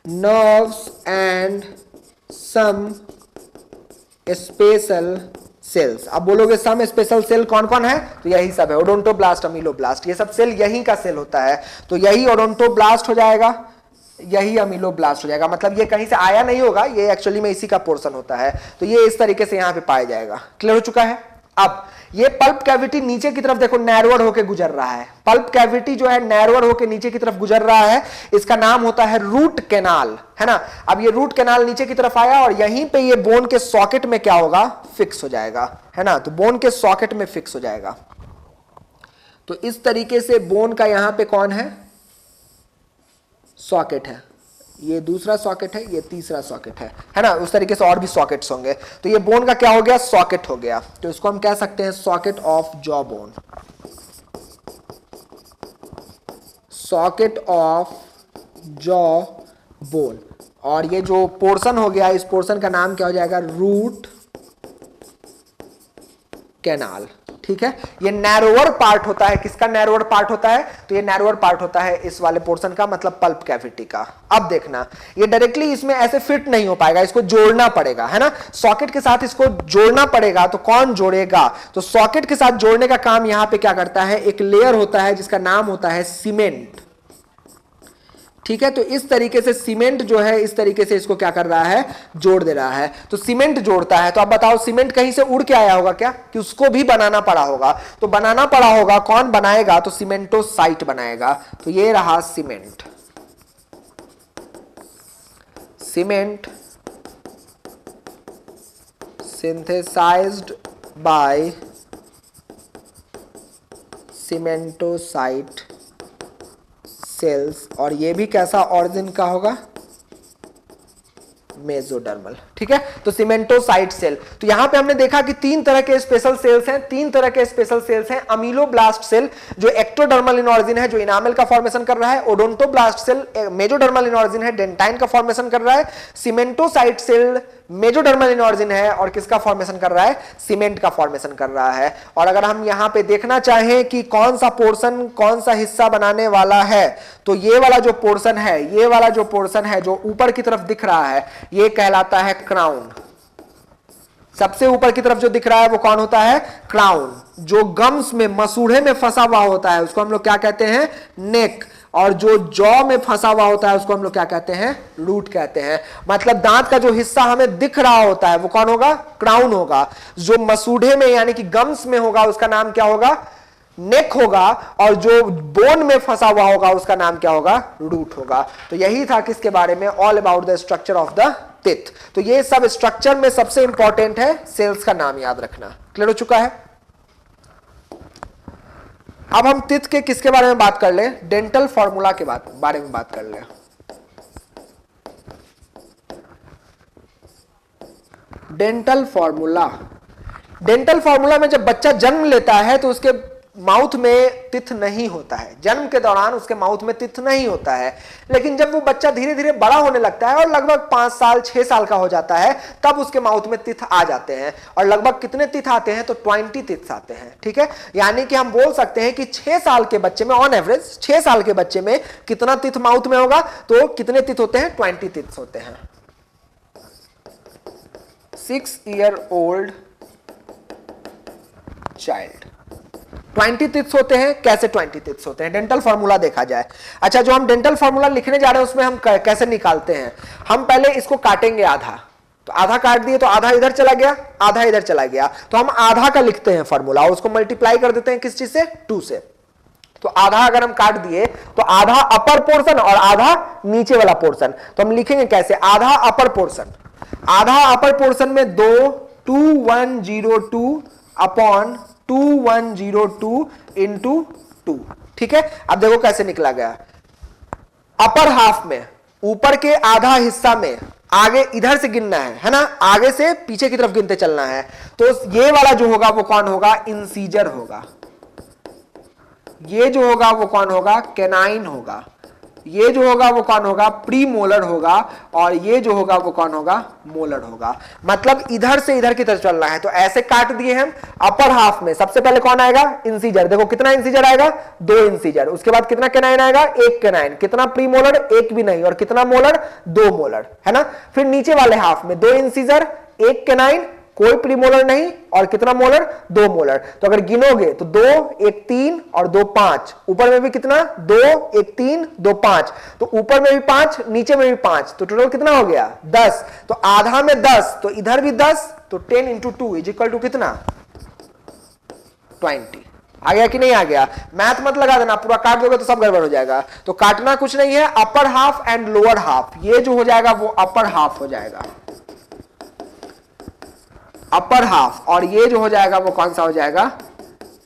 nerves and some special cells. अब बोलोगे सम स्पेशल सेल कौन कौन है, तो यही सब है, ओडोंटोब्लास्ट, अमीलोब्लास्ट, ये सब सेल यही का सेल होता है, तो यही ओडोंटोब्लास्ट हो जाएगा, यही अमीलोब्लास्ट हो जाएगा। मतलब ये कहीं से आया नहीं होगा, ये एक्चुअली में इसी का पोर्शन होता है, तो ये इस तरीके से यहां पे पाया जाएगा। क्लियर हो चुका है। अब ये पल्प कैविटी नीचे की तरफ देखो नैरोअर होके गुजर रहा है, पल्प कैविटी जो है नैरोअर होके नीचे की तरफ गुजर रहा है, इसका नाम होता है रूट कैनाल, है ना। अब ये रूट कैनाल नीचे की तरफ आया और यहीं पे ये बोन के सॉकेट में क्या होगा, फिक्स हो जाएगा, है ना। तो बोन के सॉकेट में फिक्स हो जाएगा। तो इस तरीके से बोन का यहां पे कौन है, सॉकेट है, ये दूसरा सॉकेट है, ये तीसरा सॉकेट है ना। उस तरीके से और भी सॉकेट्स होंगे, तो ये बोन का क्या हो गया, सॉकेट हो गया। तो इसको हम कह सकते हैं socket of jaw bone, socket of jaw bone. और ये जो पोर्शन हो गया, इस पोर्शन का नाम क्या हो जाएगा, रूट कैनाल, ठीक है। ये नैरोअर पार्ट होता है, किसका नैरोअर पार्ट होता है, तो ये नैरोअर पार्ट होता है इस वाले पोर्शन का, मतलब पल्प कैविटी का। अब देखना ये डायरेक्टली इसमें ऐसे फिट नहीं हो पाएगा, इसको जोड़ना पड़ेगा, है ना। सॉकेट के साथ इसको जोड़ना पड़ेगा, तो कौन जोड़ेगा, तो सॉकेट के साथ जोड़ने का काम यहां पे क्या करता है, एक लेयर होता है जिसका नाम होता है सीमेंट, ठीक है। तो इस तरीके से सीमेंट जो है इस तरीके से इसको क्या कर रहा है, जोड़ दे रहा है। तो सीमेंट जोड़ता है, तो अब बताओ सीमेंट कहीं से उड़ के आया होगा क्या, कि उसको भी बनाना पड़ा होगा, तो बनाना पड़ा होगा, कौन बनाएगा, तो सीमेंटोसाइट बनाएगा। तो ये रहा cement, cement synthesized by cementocyte cells. और ये भी कैसा ऑरिजिन का होगा, मेसोडर्मल, ठीक है। तो सीमेंटोसाइट सेल, तो यहां पे हमने देखा कि तीन तरह के स्पेशल सेल्स हैं, तीन तरह के स्पेशल सेल्स हैं। अमीलोब्लास्ट सेल जो एक्टोडर्मल इन ऑरिजिन है, जो इनामेल का फॉर्मेशन कर रहा है। Odontoblast cell mesodermal in origin है, डेंटाइन का फॉर्मेशन कर रहा है। Cementocyte cell mesodermal in origin है और किसका फॉर्मेशन कर रहा है, सीमेंट का फॉर्मेशन कर रहा है। और अगर हम यहां पे देखना चाहें कि कौन सा पोर्शन कौन सा हिस्सा बनाने वाला है, तो ये वाला जो पोर्शन है, ये वाला जो पोर्शन है जो ऊपर की तरफ दिख रहा है, ये कहलाता है क्राउन। सबसे ऊपर की तरफ जो दिख रहा है वो कौन होता है, क्राउन। जो गम्स में, मसूड़े में फंसा हुआ होता है उसको हम लोग क्या कहते हैं, नेक। और जो जॉ में फंसा हुआ होता है उसको हम लोग क्या कहते हैं, रूट कहते हैं। मतलब दांत का जो हिस्सा हमें दिख रहा होता है वो कौन होगा, क्राउन होगा। जो मसूड़े में यानी कि गम्स में होगा उसका नाम क्या होगा, नेक होगा। और जो बोन में फंसा हुआ होगा उसका नाम क्या होगा, रूट होगा। तो यही था किसके बारे में, all about the structure of the teeth. तो ये सब स्ट्रक्चर में सबसे इंपॉर्टेंट है, सेल्स का नाम याद रखना। क्लियर हो चुका है। अब हम टिथ के किसके बारे में बात कर ले, डेंटल फॉर्मूला के बारे में बात कर ले। Dental formula. डेंटल फॉर्मूला में जब बच्चा जन्म लेता है तो उसके माउथ में तिथ नहीं होता है, जन्म के दौरान उसके माउथ में तिथ नहीं होता है। लेकिन जब वो बच्चा धीरे धीरे बड़ा होने लगता है और लगभग 5 साल 6 साल का हो जाता है तब उसके माउथ में तिथ आ जाते हैं। और लगभग कितने तिथ आते हैं? तो 20 तिथ्स आते हैं। ठीक है, यानी कि हम बोल सकते हैं कि 6 साल के बच्चे में ऑन एवरेज 6 साल के बच्चे में कितना तिथ माउथ में होगा? तो कितने तिथ होते हैं? 20 तिथ्स होते हैं। 6 year old चाइल्ड 20 तिथ्स होते हैं। कैसे 20 तिथ्स होते हैं? डेंटल फॉर्मूला देखा जाए। अच्छा, जो हम डेंटल फॉर्मूला लिखने जा रहे हैं उसमें हम कैसे निकालते हैं? हम पहले इसको काटेंगे आधा, तो आधा काट दिए तो आधा इधर चला गया, आधा इधर चला गया, तो हम आधा का लिखते हैं फॉर्मूला और उसको मल्टीप्लाई कर देते हैं किस चीज से? 2 से। तो आधा अगर हम काट दिए तो आधा अपर पोर्शन और आधा नीचे वाला पोर्शन, तो हम लिखेंगे कैसे? आधा अपर पोर्शन, आधा अपर पोर्शन में 2102 अपॉन 2102 इंटू 2। ठीक है, अब देखो कैसे निकला गया। अपर हाफ में, ऊपर के आधा हिस्सा में आगे इधर से गिनना है ना, आगे से पीछे की तरफ गिनते चलना है। तो ये वाला जो होगा वो कौन होगा? इंसीजर होगा। ये जो होगा वो कौन होगा? कैनाइन होगा। ये जो होगा वो कौन होगा? प्री मोलर होगा। और ये जो होगा वो कौन होगा? मोलर होगा। मतलब इधर से इधर की तरफ चलना है। तो ऐसे काट दिए हम। अपर हाफ में सबसे पहले कौन आएगा? इंसीजर। देखो कितना इंसीजर आएगा? 2 इंसीजर। उसके बाद कितना कैनाइन आएगा? 1 कैनाइन। कितना प्री मोलर? 1 भी नहीं। और कितना मोलर? 2 मोलर, है ना। फिर नीचे वाले हाफ में 2 इंसीजर, 1 कैनाइन, कोई प्रीमोलर नहीं, और कितना मोलर? 2 मोलर। तो अगर गिनोगे तो 2 1 3 और 2 5। ऊपर में भी कितना? 2 1 3 2 5। तो ऊपर में भी 5, नीचे में भी 5, तो टोटल कितना हो गया? 10। तो आधा में 10, तो इधर भी 10, तो 10 इंटू 2 इज इक्वल टू कितना? 20। आ गया कि नहीं आ गया? मैथ मत लगा देना, पूरा काट दोगे तो सब गड़बड़ हो जाएगा। तो काटना कुछ नहीं है, upper half and lower half. ये जो हो जाएगा वो अपर हाफ हो जाएगा, अपर हाफ। और ये जो हो जाएगा वो कौन सा हो जाएगा?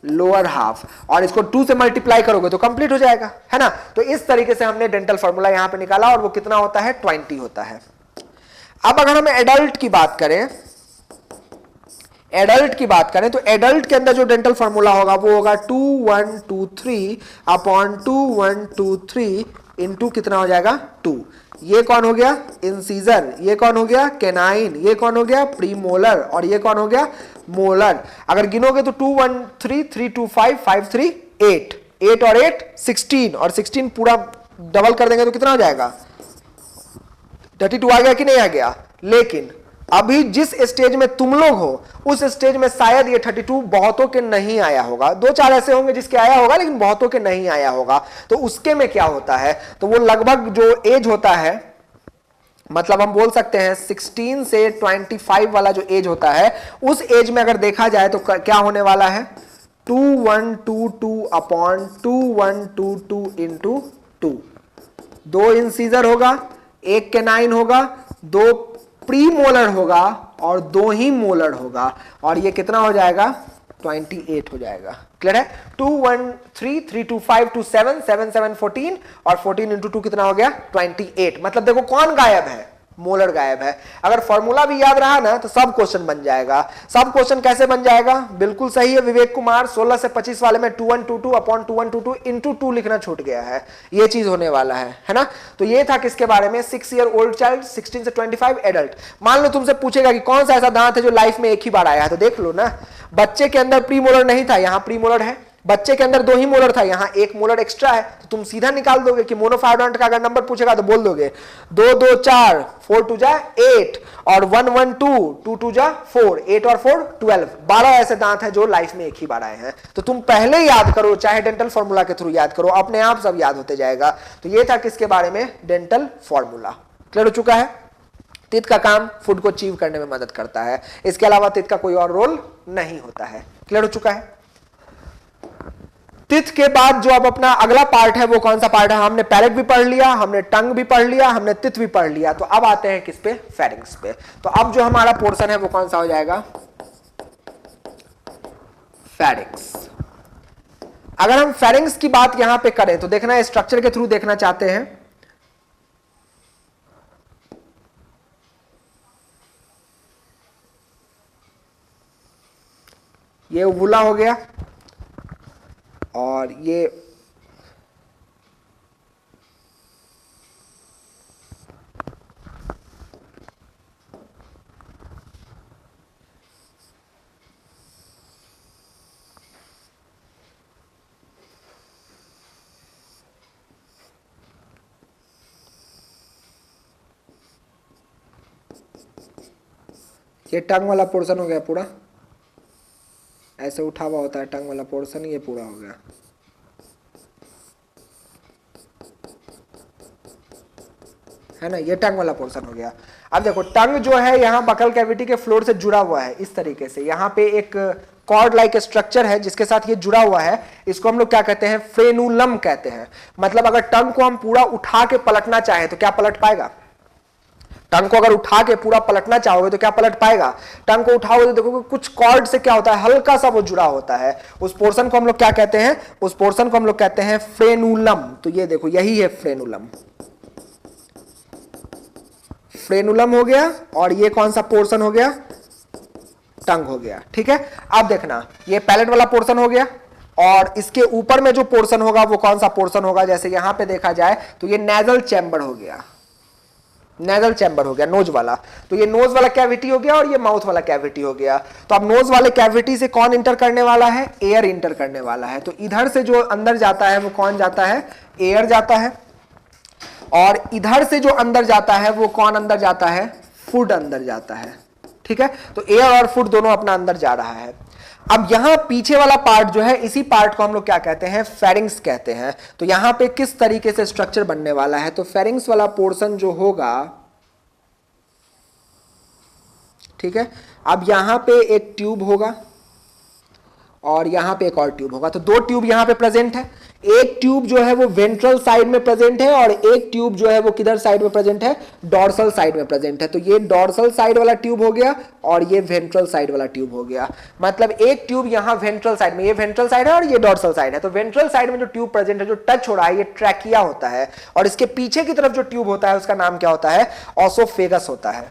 Lower half. और इसको 2 से मल्टीप्लाई करोगे तो कंप्लीट हो जाएगा, है ना। तो इस तरीके से हमने डेंटल फॉर्मूला यहां पे निकाला और वो कितना होता है? 20 होता है। अब अगर हम एडल्ट की बात करें, एडल्ट की बात करें तो एडल्ट के अंदर जो डेंटल फॉर्मूला होगा वो होगा 2123 अपॉन 2123 इंटू कितना हो जाएगा? 2। ये कौन हो गया? इंसीजर। ये कौन हो गया? कैनाइन। ये कौन हो गया? प्रीमोलर। और ये कौन हो गया? मोलर। अगर गिनोगे तो 2 1 3 3 2 5 5 3 8, 8 और 8 16, और 16 पूरा डबल कर देंगे तो कितना हो जाएगा? 32 आ गया कि नहीं आ गया? लेकिन अभी जिस स्टेज में तुम लोग हो उस स्टेज में शायद ये 32 बहुतों के नहीं आया होगा। 2-4 ऐसे होंगे जिसके आया होगा, लेकिन बहुतों के नहीं आया होगा। तो उसके में क्या होता है? तो वो लगभग जो एज होता है, मतलब हम बोल सकते हैं 16 से 25 वाला जो एज होता है, उस एज में अगर देखा जाए तो क्या होने वाला है? 2122 अपॉन 2122 इंटू 2। 2 इंसीजर होगा, 1 कैनाइन होगा, 2 प्री मोलर होगा और 2 ही मोलर होगा। और ये कितना हो जाएगा? 28 हो जाएगा। क्लियर है? 2 1 3 3 2 5 2 7 7 7 14 और 14 इंटू 2 कितना हो गया? 28। मतलब देखो कौन गायब है? मोलर गायब है। अगर फॉर्मूला भी याद रहा ना तो सब क्वेश्चन बन जाएगा। सब क्वेश्चन कैसे बन जाएगा? बिल्कुल सही है विवेक कुमार। 16 से 25 वाले में 2122 अपॉन 2122 इंटू 2 लिखना छूट गया है। ये चीज होने वाला है ना। तो ये था किसके बारे में? 6 ईयर ओल्ड चाइल्ड, 16 से 25 एडल्ट। मान लो तुमसे पूछेगा कि कौन सा ऐसा दांत है जो लाइफ में एक ही बार आया है, तो देख लो ना। बच्चे के अंदर प्री मोलर नहीं था, यहां प्री मोलर है। बच्चे के अंदर 2 ही मोलर था, यहां 1 मोलर एक्स्ट्रा है। तो तुम सीधा निकाल दोगे कि मोनोफायोडोंट का अगर नंबर पूछेगा तो बोल दोगे 2 2 4 4 2 जा 8 और 1 1 2 2 2 जा 4, 8 और 4 12। 12 ऐसे दांत हैं जो लाइफ में एक ही बार आए हैं। तो तुम पहले याद करो, चाहे डेंटल फॉर्मूला के थ्रू याद करो, अपने आप सब याद होते जाएगा। तो ये था किसके बारे में? Dental formula. क्लियर हो चुका है? तित का काम फूड को अचीव करने में मदद करता है, इसके अलावा तित का कोई और रोल नहीं होता है। क्लियर हो चुका है? तित के बाद जो अब अपना अगला पार्ट है वो कौन सा पार्ट है? हमने पैलेट भी पढ़ लिया, हमने टंग भी पढ़ लिया, हमने तित भी पढ़ लिया। तो अब आते हैं किस पे? फेरिंग्स पे। तो अब जो हमारा पोर्शन है वो कौन सा हो जाएगा? फेरिंग्स। अगर हम फेरिंग्स की बात यहां पे करें तो देखना, स्ट्रक्चर के थ्रू देखना चाहते हैं। ये उवुला हो गया, और ये टंग वाला पोर्शन हो गया पूरा, ऐसे उठा हुआ होता है टंग वाला पोर्शन, ये पूरा हो गया। है ना, ये टंग वाला पोर्शन हो गया। अब देखो टंग जो है यहाँ बकल कैविटी के फ्लोर से जुड़ा हुआ है इस तरीके से, यहाँ पे एक कॉर्ड लाइक स्ट्रक्चर है जिसके साथ ये जुड़ा हुआ है, इसको हम लोग क्या कहते हैं, फ्रेनुलम कहते हैं। मतलब अगर टंग को हम पूरा उठा के पलटना चाहें तो क्या पलट पाएगा, टंग को अगर उठा के पूरा पलटना चाहोगे तो क्या पलट पाएगा, टंग को उठाओगे तो देखोगे कुछ कॉर्ड से क्या होता है, हल्का सा वो जुड़ा होता है, उस पोर्शन को हम लोग क्या कहते हैं, उस पोर्शन को हम लोग कहते हैं फ्रेनुलम। तो ये देखो यही है फ्रेनुलम, फ्रेनुलम हो गया, और ये कौन सा पोर्शन हो गया, टंग हो गया। ठीक है, अब देखना ये पैलेट वाला पोर्शन हो गया, और इसके ऊपर में जो पोर्शन होगा वो कौन सा पोर्शन होगा, जैसे यहां पे देखा जाए तो ये नेजल चैम्बर हो गया, नेजल चैम्बर हो गया, नोज वाला। तो ये नोज वाला कैविटी हो गया और ये माउथ वाला कैविटी हो गया। तो अब नोज वाले कैविटी से कौन इंटर करने वाला है, एयर इंटर करने वाला है। तो इधर से जो अंदर जाता है वो कौन जाता है, एयर जाता है, और इधर से जो अंदर जाता है वो कौन अंदर जाता है, फूड अंदर जाता है। ठीक है, तो एयर और फूड दोनों अपना अंदर जा रहा है। अब यहां पीछे वाला पार्ट जो है, इसी पार्ट को हम लोग क्या कहते हैं, फेरिंग्स कहते हैं। तो यहां पे किस तरीके से स्ट्रक्चर बनने वाला है, तो फेरिंग्स वाला पोर्शन जो होगा, ठीक है, अब यहां पे एक ट्यूब होगा और यहां पे एक और ट्यूब होगा। तो दो ट्यूब यहां पे प्रेजेंट है, एक ट्यूब जो है वो वेंट्रल साइड में प्रेजेंट है और एक ट्यूब जो है वो किधर साइड में प्रेजेंट है, डॉर्सल साइड में प्रेजेंट है। तो ये डॉर्सल साइड वाला ट्यूब हो गया और ये वेंट्रल साइड वाला ट्यूब हो गया। मतलब एक ट्यूब यहां वेंट्रल साइड में, ये वेंट्रल साइड है और ये डॉर्सल साइड है। तो वेंट्रल साइड में जो ट्यूब प्रेजेंट है, जो टच हो रहा है, ये ट्रैकिया होता है, और इसके पीछे की तरफ जो ट्यूब होता है उसका नाम क्या होता है, ऑसोफेगस होता है।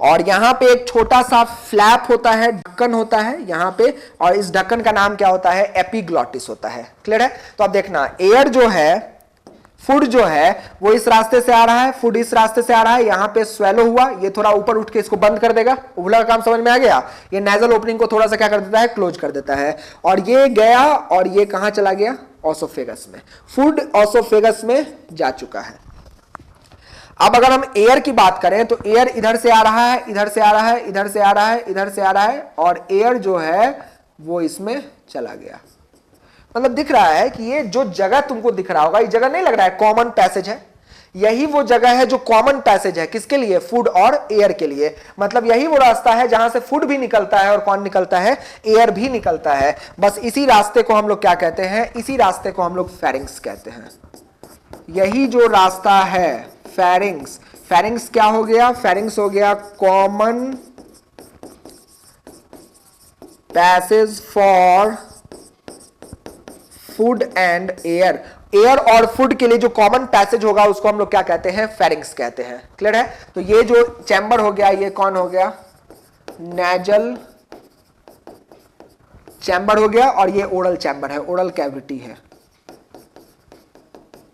और यहां पे एक छोटा सा फ्लैप होता है, ढक्कन होता है यहां पे, और इस ढक्कन का नाम क्या होता है, एपिग्लॉटिस होता है। क्लियर है, तो अब देखना एयर जो है, फूड जो है वो इस रास्ते से आ रहा है, फूड इस रास्ते से आ रहा है, यहां पे स्वेलो हुआ, ये थोड़ा ऊपर उठ के इसको बंद कर देगा, उबला का काम समझ में आ गया। ये नेजल ओपनिंग को थोड़ा सा क्या कर देता है, क्लोज कर देता है, और ये गया और ये कहां चला गया, ऑसोफेगस में। फूड ऑसोफेगस में जा चुका है। अब अगर हम एयर की बात करें तो एयर इधर से आ रहा है, इधर से आ रहा है, इधर से आ रहा है, इधर से आ रहा है, और एयर जो है वो इसमें चला गया। मतलब दिख रहा है कि ये जो जगह तुमको दिख रहा होगा, ये जगह नहीं लग रहा है कॉमन पैसेज है, यही वो जगह है जो कॉमन पैसेज है, किसके लिए, फूड और एयर के लिए। मतलब यही वो रास्ता है जहां से फूड भी निकलता है और कौन निकलता है, एयर भी निकलता है। बस इसी रास्ते को हम लोग क्या कहते हैं, इसी रास्ते को हम लोग फेरिंग्स कहते हैं। यही जो रास्ता है फेरिंग्स, फेरिंग्स क्या हो गया, फेरिंग्स हो गया common passage for food and air. Air और फूड के लिए जो कॉमन पैसेज होगा उसको हम लोग क्या कहते हैं, फेरिंग्स कहते हैं। क्लियर है, तो ये जो चैम्बर हो गया ये कौन हो गया, नेजल चैम्बर हो गया, और ये ओरल चैम्बर है, ओरल कैविटी है,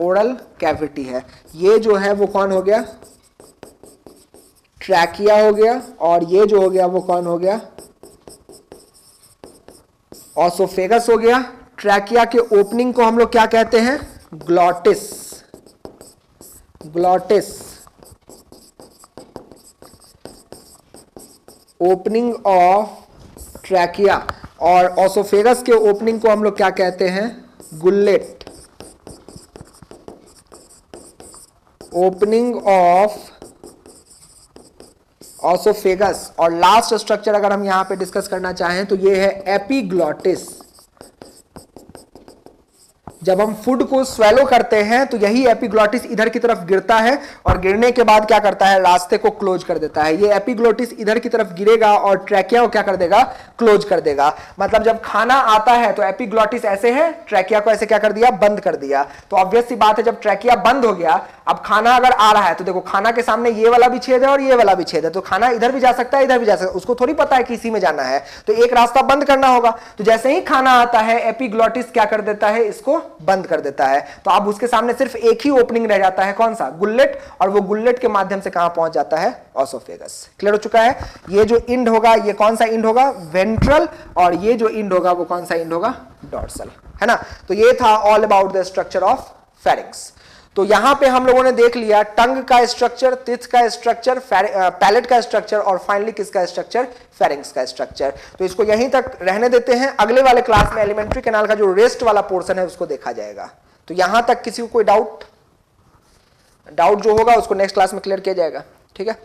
ओरल कैविटी है। ये जो है वो कौन हो गया, ट्रैकिया हो गया, और ये जो हो गया वो कौन हो गया, ऑसोफेगस हो गया। ट्रैकिया के ओपनिंग को हम लोग क्या कहते हैं, glottis, glottis, opening of trachea. और ऑसोफेगस के ओपनिंग को हम लोग क्या कहते हैं, गुल्लेट, ओपनिंग ऑफ ऑसोफेगस। और लास्ट स्ट्रक्चर अगर हम यहां पे डिस्कस करना चाहें तो ये है एपिग्लॉटिस, जब हम फूड को स्वेलो करते हैं तो यही एपिग्लोटिस इधर की तरफ गिरता है और गिरने के बाद क्या करता है, रास्ते को क्लोज कर देता है। ये एपिग्लोटिस इधर की तरफ गिरेगा और ट्रैकिया को क्या कर देगा, क्लोज कर देगा। मतलब जब खाना आता है तो एपिग्लोटिस ऐसे है, ट्रैकिया को ऐसे क्या कर दिया, बंद कर दिया। तो ऑब्वियस सी बात है जब ट्रैकिया बंद हो गया, अब खाना अगर आ रहा है तो देखो खाना के सामने ये वाला भी छेद है और ये वाला भी छेद है, तो खाना इधर भी जा सकता है इधर भी जा सकता है, उसको थोड़ी पता है कि इसी में जाना है, तो एक रास्ता बंद करना होगा। तो जैसे ही खाना आता है एपिग्लोटिस क्या कर देता है, इसको बंद कर देता है। तो अब उसके सामने सिर्फ एक ही ओपनिंग रह जाता है, कौन सा, गुल्लेट, और वो गुल्लेट के माध्यम से कहां पहुंच जाता है, ऑसोफेगस। क्लियर हो चुका है। ये जो इंड होगा ये कौन सा इंड होगा, वेंट्रल, और ये जो इंड होगा वो कौन सा इंड होगा, डॉर्सल, है ना। तो ये था all about the structure of pharynx. तो यहां पे हम लोगों ने देख लिया टंग का स्ट्रक्चर, तिथ का स्ट्रक्चर, पैलेट का स्ट्रक्चर, और फाइनली किसका स्ट्रक्चर, फेरिंग्स का स्ट्रक्चर। तो इसको यहीं तक रहने देते हैं, अगले वाले क्लास में एलिमेंट्री कैनाल का जो रेस्ट वाला पोर्शन है उसको देखा जाएगा। तो यहां तक किसी को कोई डाउट जो होगा उसको नेक्स्ट क्लास में क्लियर किया जाएगा, ठीक है।